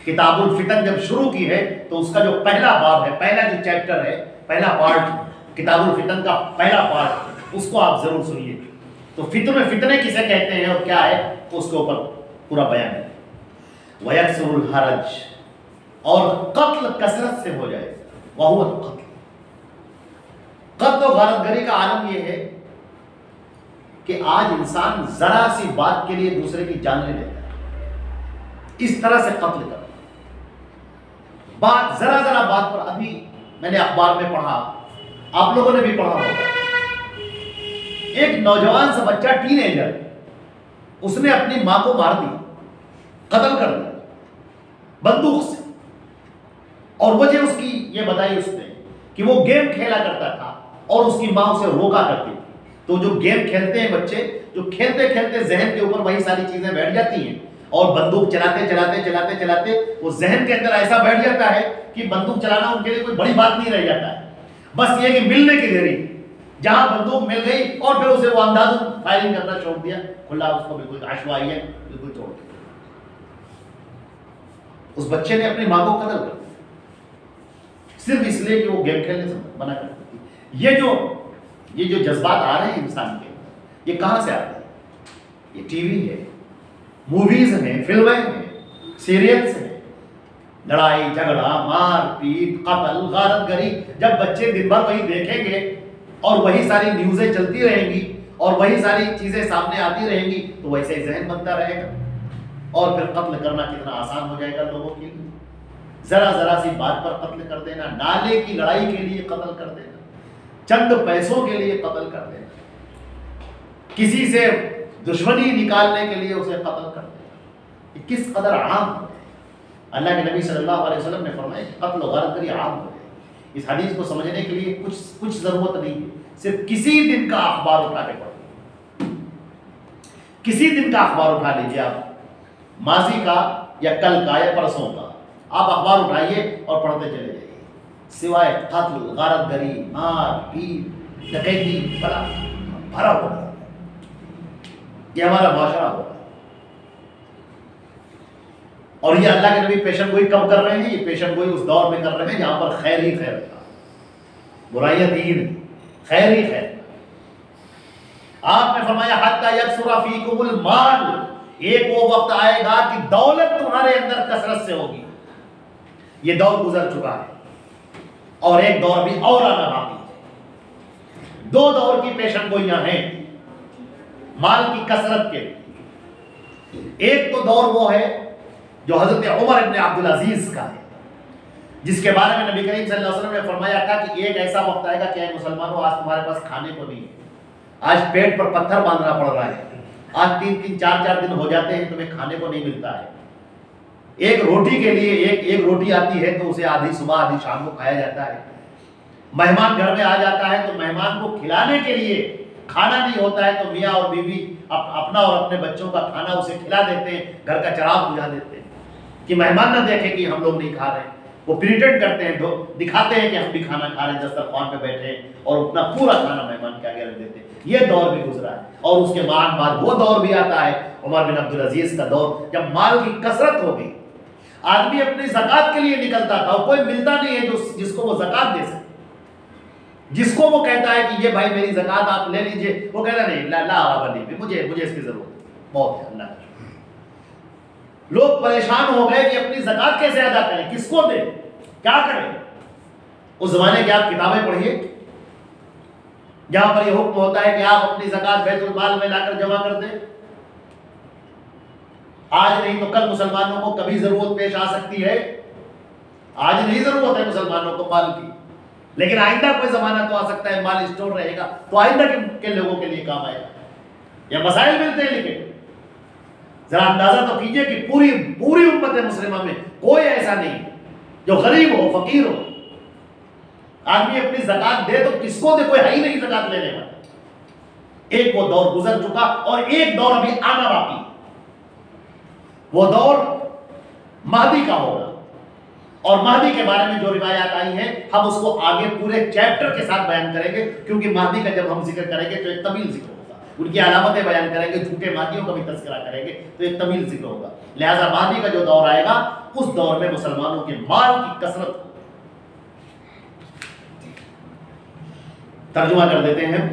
کتاب الفتن جب شروع کی ہے تو اس کا جو پہلا باب ہے, پہلا جو چیپٹر ہے, پہلا پارٹ کتاب الفتن کا پہلا پارٹ, اس کو آپ ضرور سنیے. تو فتنے کسے کہتے ہیں اور کیا ہے, اس کے اوپر پورا بیان ہے. وَيَكْثُرُ الْحَرَجُ, اور قتل کثرت سے ہو جائے گا. وَهُوَ الْقَتْلُ, قتل و غارت گری کا عالم یہ ہے کہ آج انسان ذرا سی بات کے لیے دوسرے کی جان لے لیتا ہے. اس طرح سے قتل کرتا ہے. بات ذرا ذرا بات پر, ابھی میں نے اخبار میں پڑھا, آپ لوگوں نے بھی پڑھا ہوگا, ایک نوجوان سا بچہ ٹین ایجر, اس نے اپنی ماں کو مار دیا, قتل کر دیا بندوق سے. اور وجہ اس کی یہ بتائی اس نے کہ وہ گیم کھیلا کرتا تھا اور اس کی ماں اسے روکا کرتی تھی. تو جو گیم کھیلتے ہیں بچے, جو کھیلتے کھیلتے ذہن کے اوپر وہی ساری چیزیں بیٹھ جاتی ہیں, اور بندوق چلاتے چلاتے چلاتے چلاتے وہ ذہن کے اندر ایسا بیٹھ جاتا ہے کہ بندوق چلانا ان کے لیے کوئی بڑی بات نہیں رہ جاتا ہے. بس یہ کہ ملنے کی دیری, جہاں بندوق مل گئی اور پھر اسے وہ انداز فائرنگ کرنا چھوڑ دیا, کھلا اس کو بالکل عشوائی ہے, بالکل چھوڑ دیا. اس بچے نے اپنی ماں کو قتل کر دیا صرف اس لیے کہ وہ گیم کھیلنے سے منع کرتی تھی. یہ جو جذبات آ رہے ہیں انسان کے, یہ کہاں سے آتے ہیں؟ یہ ٹی وی ہے, موویز ہیں, فلمیں ہیں, سیریلز ہیں. لڑائی جھگڑا, مار پیٹ, قتل, غارت گری. جب بچے دن بھر وہی دیکھیں گے اور وہی ساری نیوزیں چلتی رہیں گی اور وہی ساری چیزیں سامنے آتی رہیں گی تو ویسے ہی ذہن بنتا رہے گا, اور پھر قتل کرنا کتنا آسان ہو جائے گا لوگوں کے لیے. ذرا ذرا سی بات پر قتل کر دینا, نالے کی لڑائی کے لیے قتل کر دینا, چند پیسوں کے لیے قتل کر دینا, کسی سے دشمنی نکالنے کے لیے اسے قتل کر دینا. یہ کس قدر عام ہے. اللہ کے نبی صلی اللہ علیہ وسلم نے فرمایا کہ قتل و غارت گری عام ہو جائے. اس حدیث کو سمجھنے کے لیے کچھ ضرورت نہیں ہے, صرف کسی دن کا اخبار اٹھا کے پڑھو, کسی دن کا اخبار اٹھا لیجیے آپ, ماضی کا یا کل کا یا پرسوں کا, آپ اخبار اٹھائیے اور پڑھتے چلے جائیے. سوائے قتل, غارت گری, مار پیٹ, ڈکیتی بھرا ہوا ہے. یہ ہمارا معاشرہ ہوگا. اور یہ اللہ کے نبی پیشن گوئی کب کر رہے ہیں؟ یہ پیشن گوئی اس دور میں کر رہے ہیں جہاں پر خیر ہی خیر تھا, برائیاں دین, خیر ہی خیر. آپ نے فرمایا حتی یکثر فیکم المال, ایک وہ وقت آئے گا کہ دولت تمہارے اندر کثرت سے ہوگی. یہ دور گزر چکا ہے اور ایک دور بھی اور آنا باقی ہے. دو دور کی پیشن گوئیاں ہیں مال کی کثرت کے. ایک تو دور وہ ہے جو حضرت عمر ابن عبدالعزیز کا ہے, جس کے بارے میں نبی کریم صلی اللہ علیہ وسلم نے فرمایا تھا کہ ایک ایسا وقت آئے گا کہ اے مسلمانوں, آج تمہارے پاس کھانے کو نہیں ہے, آج پیٹ پر پتھر باندھنا پڑ رہا ہے, آج 3-3 4-4 دن ہو جاتے ہیں تمہیں کھانے کو نہیں ملتا ہے. ایک روٹی کے لیے ایک روٹی آتی ہے تو اسے آدھی صبح آدھی شام کو کھایا جاتا ہے. مہمان گھر میں آ جاتا ہے تو مہمان کو کھلانے کے لیے کھانا نہیں ہوتا ہے تو میاں اور بیوی اپنا اور اپنے بچوں کا کھانا اسے کھلا دیتے ہیں, گھر کا چراغ بجھا دیتے ہیں کہ مہمان نہ دیکھے کہ ہم لوگ نہیں کھا رہے. وہ پریٹینڈ کرتے ہیں, دکھاتے ہیں کہ ہم بھی کھانا کھا رہے ہیں, دسترخوان پہ بیٹھے ہیں اور اپنا پورا کھانا مہمان کے آگے رکھ دیتے ہیں. یہ دور بھی گزرا ہے. اور اس کے بعد وہ دور بھی آتا ہے عمر بن عبدالعزیز کا دور, جب مال کی کثرت ہو گئی. آدمی اپنی زکوٰۃ کے لیے نکلتا تھا اور کوئی ملتا نہیں ہے جس کو وہ زکوٰۃ دے سکے. جس کو وہ کہتا ہے کہ یہ بھائی میری زکوٰۃ آپ لے لیجئے, وہ کہتا نہیں لا مجھے اس کی ضرورت ہے, بہت ہے اللہ کا. لوگ پریشان ہو گئے کہ اپنی زکوٰۃ کیسے ادا کریں, کس کو دیں, کیا کریں. اس زمانے کی آپ کتابیں پڑھیے جہاں پر یہ حکم ہوتا ہے کہ آپ اپنی زکوٰۃ بیت المال میں لا کر جمع کر دیں. آج نہیں تو کل مسلمانوں کو کبھی ضرورت پیش آ سکتی ہے. آج نہیں ضرورت ہے مسلمانوں کو مال کی, لیکن آئندہ کوئی زمانہ تو آ سکتا ہے مال اسٹور رہے گا تو آئندہ کے لوگوں کے لیے کام آئے گا. یا مسائل ملتے ہیں. لیکن ذرا اندازہ تو کیجئے کہ پوری امت مسلمہ میں کوئی ایسا نہیں جو غریب ہو, فقیر ہو. آدمی اپنی زکوٰۃ دے تو کس کو دے, کوئی ہے ہی نہیں زکوٰۃ لینے والا. ایک وہ دور گزر چکا اور ایک دور ابھی آنا باقی. وہ دور مہدی کا ہوگا, اور مہدی کے بارے میں جو روایات آئی ہیں ہم اس کو آگے پورے چیپٹر کے ساتھ بیان کریں گے, کیونکہ مہدی کا جب ہم ذکر کریں گے تو ایک طویل ذکر ہوگا. ان کی علامتیں بیان کریں گے, جھوٹے مہدیوں کا بھی تذکرہ کریں گے تو ایک طویل ذکر ہوگا. لہذا مہدی کا جو دور آئے گا اس دور میں مسلمانوں کے مال کی کثرت. ترجمہ کر دیتے ہیں.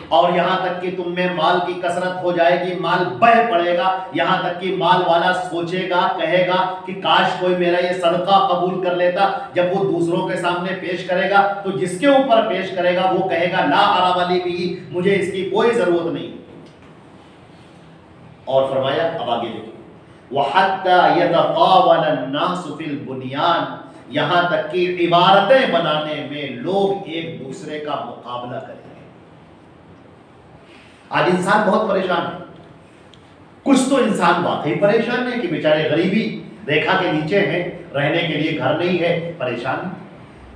اور یہاں تک کہ تم میں مال کی کثرت ہو جائے گی, مال بہ پڑے گا, یہاں تک کہ مال والا سوچے گا, کہے گا کہ کاش کوئی میرا یہ صدقہ قبول کر لیتا. جب وہ دوسروں کے سامنے پیش کرے گا تو جس کے اوپر پیش کرے گا وہ کہے گا لا ارا بھی, مجھے اس کی کوئی ضرورت نہیں. اور فرمایا اب آگے دیکھیں, وَحَتَّى يَتَقَاوَلَ النَّاسُ فِي الْبُنْيَانِ, یہاں تک کہ عمارتیں بنانے میں لوگ ایک دوسرے کا مقابلہ کریں گے. آج انسان بہت پریشان ہے. کچھ تو انسان واقعی پریشان ہے کہ بیچارے غریبی ریکھا کے نیچے ہیں, رہنے کے لیے گھر نہیں ہے, پریشان.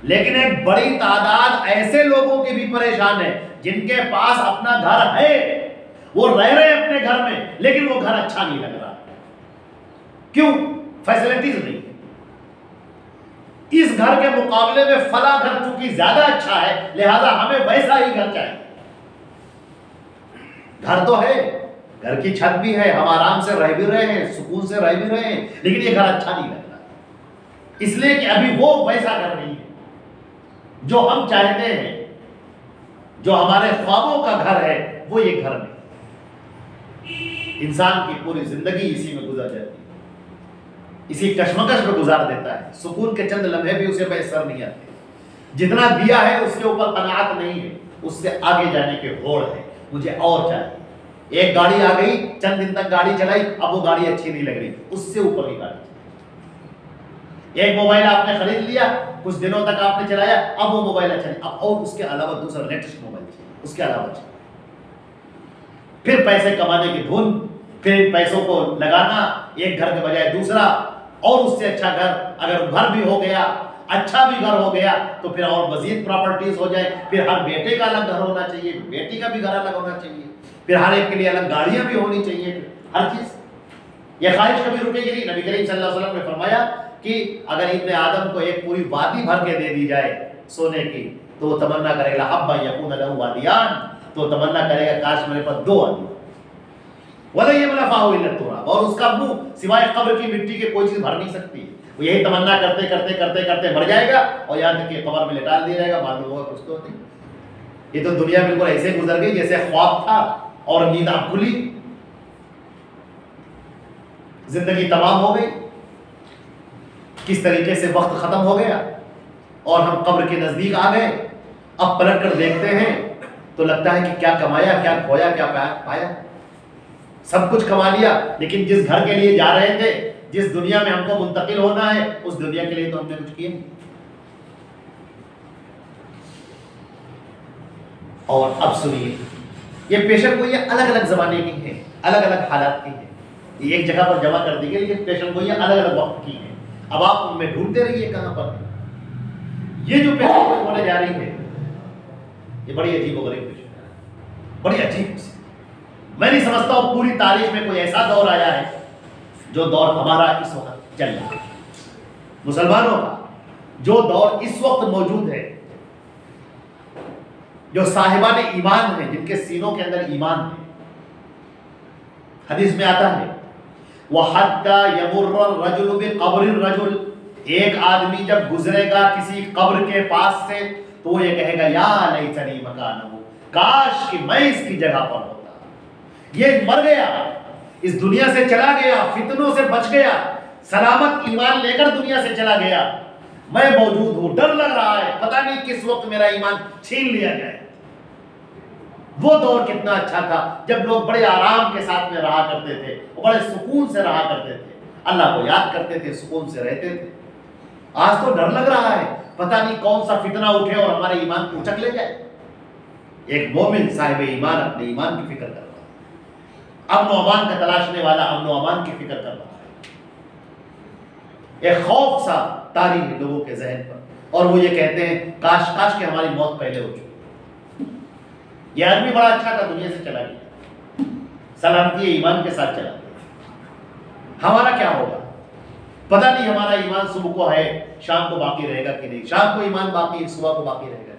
لیکن ایک بڑی تعداد ایسے لوگوں کے بھی پریشان ہے جن کے پاس اپنا گھر ہے, وہ رہ رہے اپنے گھر میں, لیکن وہ گھر اچھا نہیں لگ رہا. کیوں؟ فیسلٹیز نہیں. اس گھر کے مقابلے میں فلاں گھر چونکہ زیادہ اچھا ہے لہذا ہمیں ویسا ہی گھر چاہیے. گھر تو ہے, گھر کی چھت بھی ہے, ہم آرام سے رہ بھی رہے ہیں, سکون سے رہ بھی رہے ہیں, لیکن یہ گھر اچھا نہیں لگ رہا. اس لیے کہ ابھی وہ ویسا گھر نہیں ہے جو ہم چاہتے ہیں, جو ہمارے خوابوں کا گھر ہے, وہ یہ گھر نہیں. انسان کی پوری زندگی اسی میں گزر جاتی ہے, اسی کشمکش میں گزار دیتا ہے. سکون کے چند لمحے بھی اسے میسر نہیں آتے. جتنا دیا ہے اس کے اوپر قناعت نہیں ہے, اس سے آگے جانے کے ہوڑ ہے, مجھے اور چاہیے. ایک گاڑی آ گئی, چند دن تک گاڑی چلائی, اب وہ گاڑی اچھی نہیں لگ رہی, اس سے اوپر کی گاڑی. ایک موبائل آپ نے خرید لیا, کچھ دنوں تک آپ نے چلایا, اب وہ موبائل اچھا نہیں, اب اور اس کے علاوہ دوسرا لیٹسٹ موبائل چاہیے, اس کے علاوہ چاہیے. پھر پیسے کمانے کی دھن, پھر پیسوں کو لگانا, ایک گھر کے بجائے دوسرا, اور اس سے اچھا گھر. اگر گھر بھی ہو گیا, اچھا بھی گھر ہو گیا تو پھر اور مزید پراپرٹیز ہو جائے. پھر ہر بیٹے کا الگ گھر ہونا چاہیے, بیٹی کا بھی گھر الگ ہونا چاہیے, پھر ہر ایک کے لیے الگ گاڑیاں بھی ہونی چاہیے, ہر چیز. یہ خواہش کبھی رکے گی نہیں. نبی کریم صلی اللہ علیہ وسلم نے فرمایا کہ اگر ابن آدم کو ایک پوری وادی بھر کے دے دی جائے سونے کی تو وہ تمنا کرے گا حبا یکون لہ وادیان, تو تمنا کرے گا کاش میرے پاس 2 وادی. وَلَا يَمْلَأُ فَاهُ إِلَّا التُّرَابُ, اور اس کا منہ سوائے قبر کی مٹی کے کوئی چیز بھر نہیں سکتی. وہ یہی تمنا کرتے کرتے کرتے کرتے مر جائے گا, اور یہاں تک کہ قبر میں لٹا دیا جائے گا, معلوم ہوگا کچھ تو نہیں. یہ تو دنیا بالکل ایسے گزر گئی جیسے خواب تھا اور نیند اب کھلی, زندگی تمام ہو گئی. کس طریقے سے وقت ختم ہو گیا اور ہم قبر کے نزدیک آ گئے. اب پلٹ کر دیکھتے ہیں تو لگتا ہے کہ کیا کمایا, کیا کھویا, کیا پایا. سب کچھ کما لیا, لیکن جس گھر کے لیے جا رہے تھے, جس دنیا میں ہم کو منتقل ہونا ہے, اس دنیا کے لیے تو ہم نے کچھ کیا نہیں. اور اب سنیے, یہ پیشن گوئیاں الگ الگ زمانے کی ہیں, الگ الگ حالات کی ہیں. یہ ایک جگہ پر جمع کر دی گئی، لیکن پیشن گوئیاں الگ الگ وقت کی ہیں. اب آپ ان میں ڈھونڈتے رہیے کہاں پر. یہ جو پیشن گوئی ہونے جا رہی ہے یہ بڑی عجیب و غریب پیشن ہے، بڑی عجیب سی. میں نہیں سمجھتا ہوں پوری تاریخ میں کوئی ایسا دور آیا ہے جو دور ہمارا اس وقت چل رہا ہے. مسلمانوں کا جو دور اس وقت موجود ہے، جو صاحبان ایمان ہیں، جن کے سینوں کے اندر ایمان ہے. حدیث میں آتا ہے وَحَتَّى يَمُرَّ الرَّجُلُ بِقَبْرِ الرَّجُلِ، ایک آدمی جب گزرے گا کسی قبر کے پاس سے تو وہ یہ کہے گا یا لیتنی مکانہ، کاش کہ میں اس کی جگہ پر ہوتا. یہ مر گیا، اس دنیا سے چلا گیا، فتنوں سے بچ گیا، سلامت ایمان لے کر دنیا سے چلا گیا، میں موجود ہوں، ڈر لگ رہا ہے پتہ نہیں کس وقت میرا ایمان چھین لیا جائے. وہ دور کتنا اچھا تھا جب لوگ بڑے آرام کے ساتھ میں رہا کرتے تھے، وہ بڑے سکون سے رہا کرتے تھے، اللہ کو یاد کرتے تھے، سکون سے رہتے تھے. آج تو ڈر لگ رہا ہے پتہ نہیں کون سا فتنہ اٹھے اور ہمارے ایمان کو اچک لے جائے. ایک مومن صاحب ایمان اپنے ایمان کی فکر کر رہا ہے، امن و امان کا تلاشنے والا امن و امان کی فکر کر رہا ہے. ایک خوف سا طاری ہے لوگوں کے ذہن پر، اور وہ یہ کہتے ہیں کاش کاش کہ ہماری موت پہلے ہو چکی. یہ آدمی بڑا اچھا تھا، دنیا سے چلا گیا، سلامتی ایمان کے ساتھ چلا گیا. ہمارا کیا ہوگا پتہ نہیں. ہمارا ایمان صبح کو ہے، شام کو باقی رہے گا کہ نہیں، شام کو ایمان باقی، صبح کو باقی رہے گا.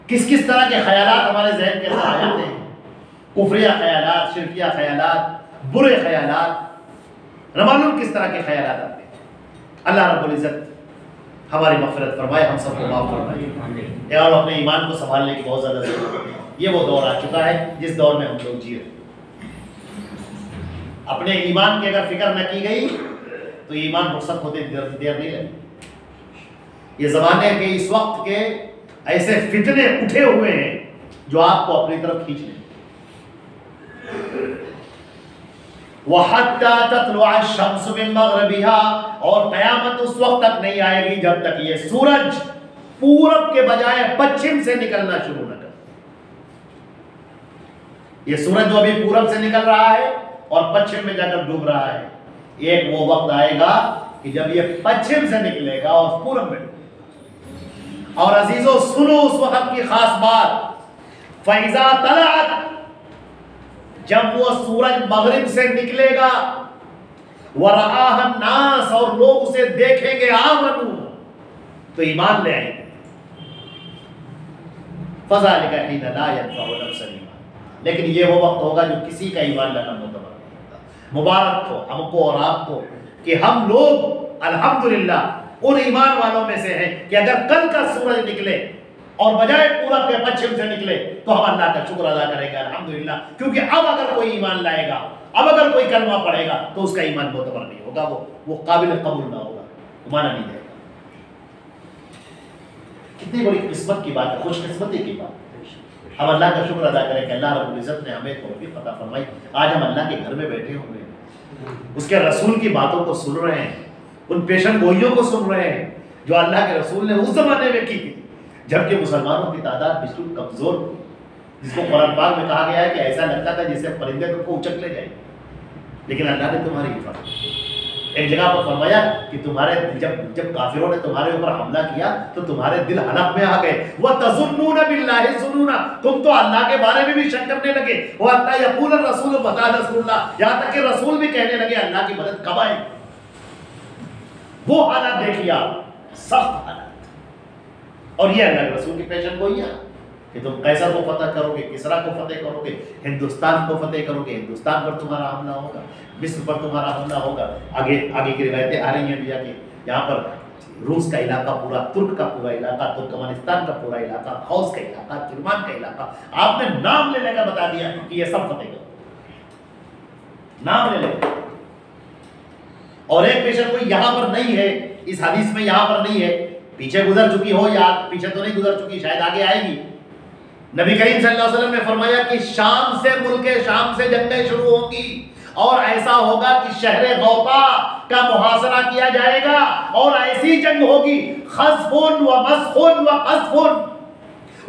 کس کس طرح کے خیالات ہمارے ذہن کے اندر آ جاتے ہیں، کفریہ خیالات، شرکیہ خیالات، برے خیالات، نہ معلوم کس طرح کے خیالات آتے ہیں. اللہ رب العزت ہماری مغفرت فرمائے، ہم سب کو معاف فرمائے، اور اپنے ایمان کو سنبھالنے کی بہت زیادہ ضرورت ہے. یہ وہ دور آ چکا ہے جس دور میں ہم لوگ جی رہے ہیں. اپنے ایمان کی اگر فکر نہ کی گئی تو ایمان رخصت ہوتے دیر نہیں لگی. یہ زمانے کے اس وقت کے ایسے فتنے اٹھے ہوئے ہیں جو آپ کو اپنی طرف کھینچ لیں. وَحَتَّى تَطْلُعَ الشَّمْسُ مِن مَغْرِبِهَا، اور قیامت اس وقت تک نہیں آئے گی جب تک یہ سورج پورب کے بجائے پچھم سے نکلنا شروع نہ کر. یہ سورج جو ابھی پورب سے نکل رہا ہے اور پچھم میں جا کر ڈوب رہا ہے، ایک وہ وقت آئے گا کہ جب یہ پچھم سے نکلے گا اور پورب میں. اور عزیزو سنو اس وقت کی خاص بات، فَإِذَا طَلَعَتْ، جب وہ سورج مغرب سے نکلے گا، وَرَآهَا النَّاسُ، اور لوگ اسے دیکھیں گے، آمنوا، تو ایمان لے آئیں گے. فَذَلِكَ حِينَ لَا يَنفَعُ نَفْسًا إِيمَانُهَا، لیکن یہ وہ وقت ہوگا جو کسی کا ایمان لانا معتبر نہیں ہوگا. مبارک ہو ہم کو اور آپ کو کہ ہم لوگ الحمدللہ ان ایمان والوں میں سے ہیں کہ اگر کل کا سورج نکلے اور بجائے پورب کے پچھم سے نکلے تو ہم اللہ کا شکر ادا کریں گے الحمدللہ. کیونکہ اب اگر کوئی ایمان لائے گا، اب اگر کوئی کلمہ پڑھے گا تو اس کا ایمان معتبر نہیں ہوگا، وہ قابل قبول نہ ہوگا، مانا نہیں جائے گا. کتنی بڑی قسمت کی بات ہے، خوش قسمتی کی بات ہے. ہم اللہ کا شکر ادا کریں کہ اللہ رب العزت نے ہمیں توفیق عطا فرمائی. آج ہم اللہ کے گھر میں بیٹھے ہوئے ہیں، اس کے رسول کی باتوں کو سن رہے ہیں، ان پیشن گوئیوں کو سن رہے ہیں جو اللہ کے رسول نے اس زمانے میں کی تھی جبکہ مسلمانوں کی تعداد بالکل کمزور تھی، جس کو قرآن پاک میں کہا گیا ہے کہ ایسا لگتا تھا جسے پرندے تم کو اچک لے جائیں. لیکن اللہ نے تمہاری حفاظت کی. ایک جگہ پر فرمایا کہ تمہارے جب کافروں نے تمہارے اوپر حملہ کیا تو تمہارے دل حلق میں آ گئے. وَتَظُنُّونَ بِاللَّهِ الظُّنُونَ، تم تو اللہ کے بارے میں بھی شک کرنے لگے. وَحَتَّى يَقُولَ الرَّسُولُ مَتَىٰ نَصْرُ اللَّهِ، یہاں تک کہ رسول بھی کہنے لگے اللہ کی مدد کب آئے. وہ حالات دیکھیے آپ، سخت حالات. اور یہ اللہ کے رسول کی پیشن گوئیاں کہ تم قیصر کو فتح کرو گے، کسریٰ کو فتح کرو گے، ہندوستان کو فتح کرو گے، ہندوستان پر تمہارا حملہ ہوگا، مصر پر تمہارا حملہ ہوگا. آگے کی روایتیں آ رہی ہیں بھیا کہ یہاں پر روس کا علاقہ پورا، ترک کا پورا علاقہ، ترکمانستان کا پورا علاقہ، خوز کا علاقہ، کرمان کا علاقہ، آپ نے نام لے لے کر بتا دیا کہ یہ سب فتح کرو، نام لے لے. اور ایک پیشن کوئی یہاں پر نہیں ہے، اس حدیث میں یہاں پر نہیں ہے، پیچھے گزر چکی ہو یا پیچھے تو نہیں گزر چکی، شاید آگے آئے گی. نبی کریم صلی اللہ علیہ وسلم نے فرمایا کہ شام سے، ملک شام سے جنگیں شروع ہوں گی اور ایسا ہوگا کہ شہر غوطا کا محاصرہ کیا جائے گا اور ایسی جنگ ہوگی خصف و مسخ و قذف،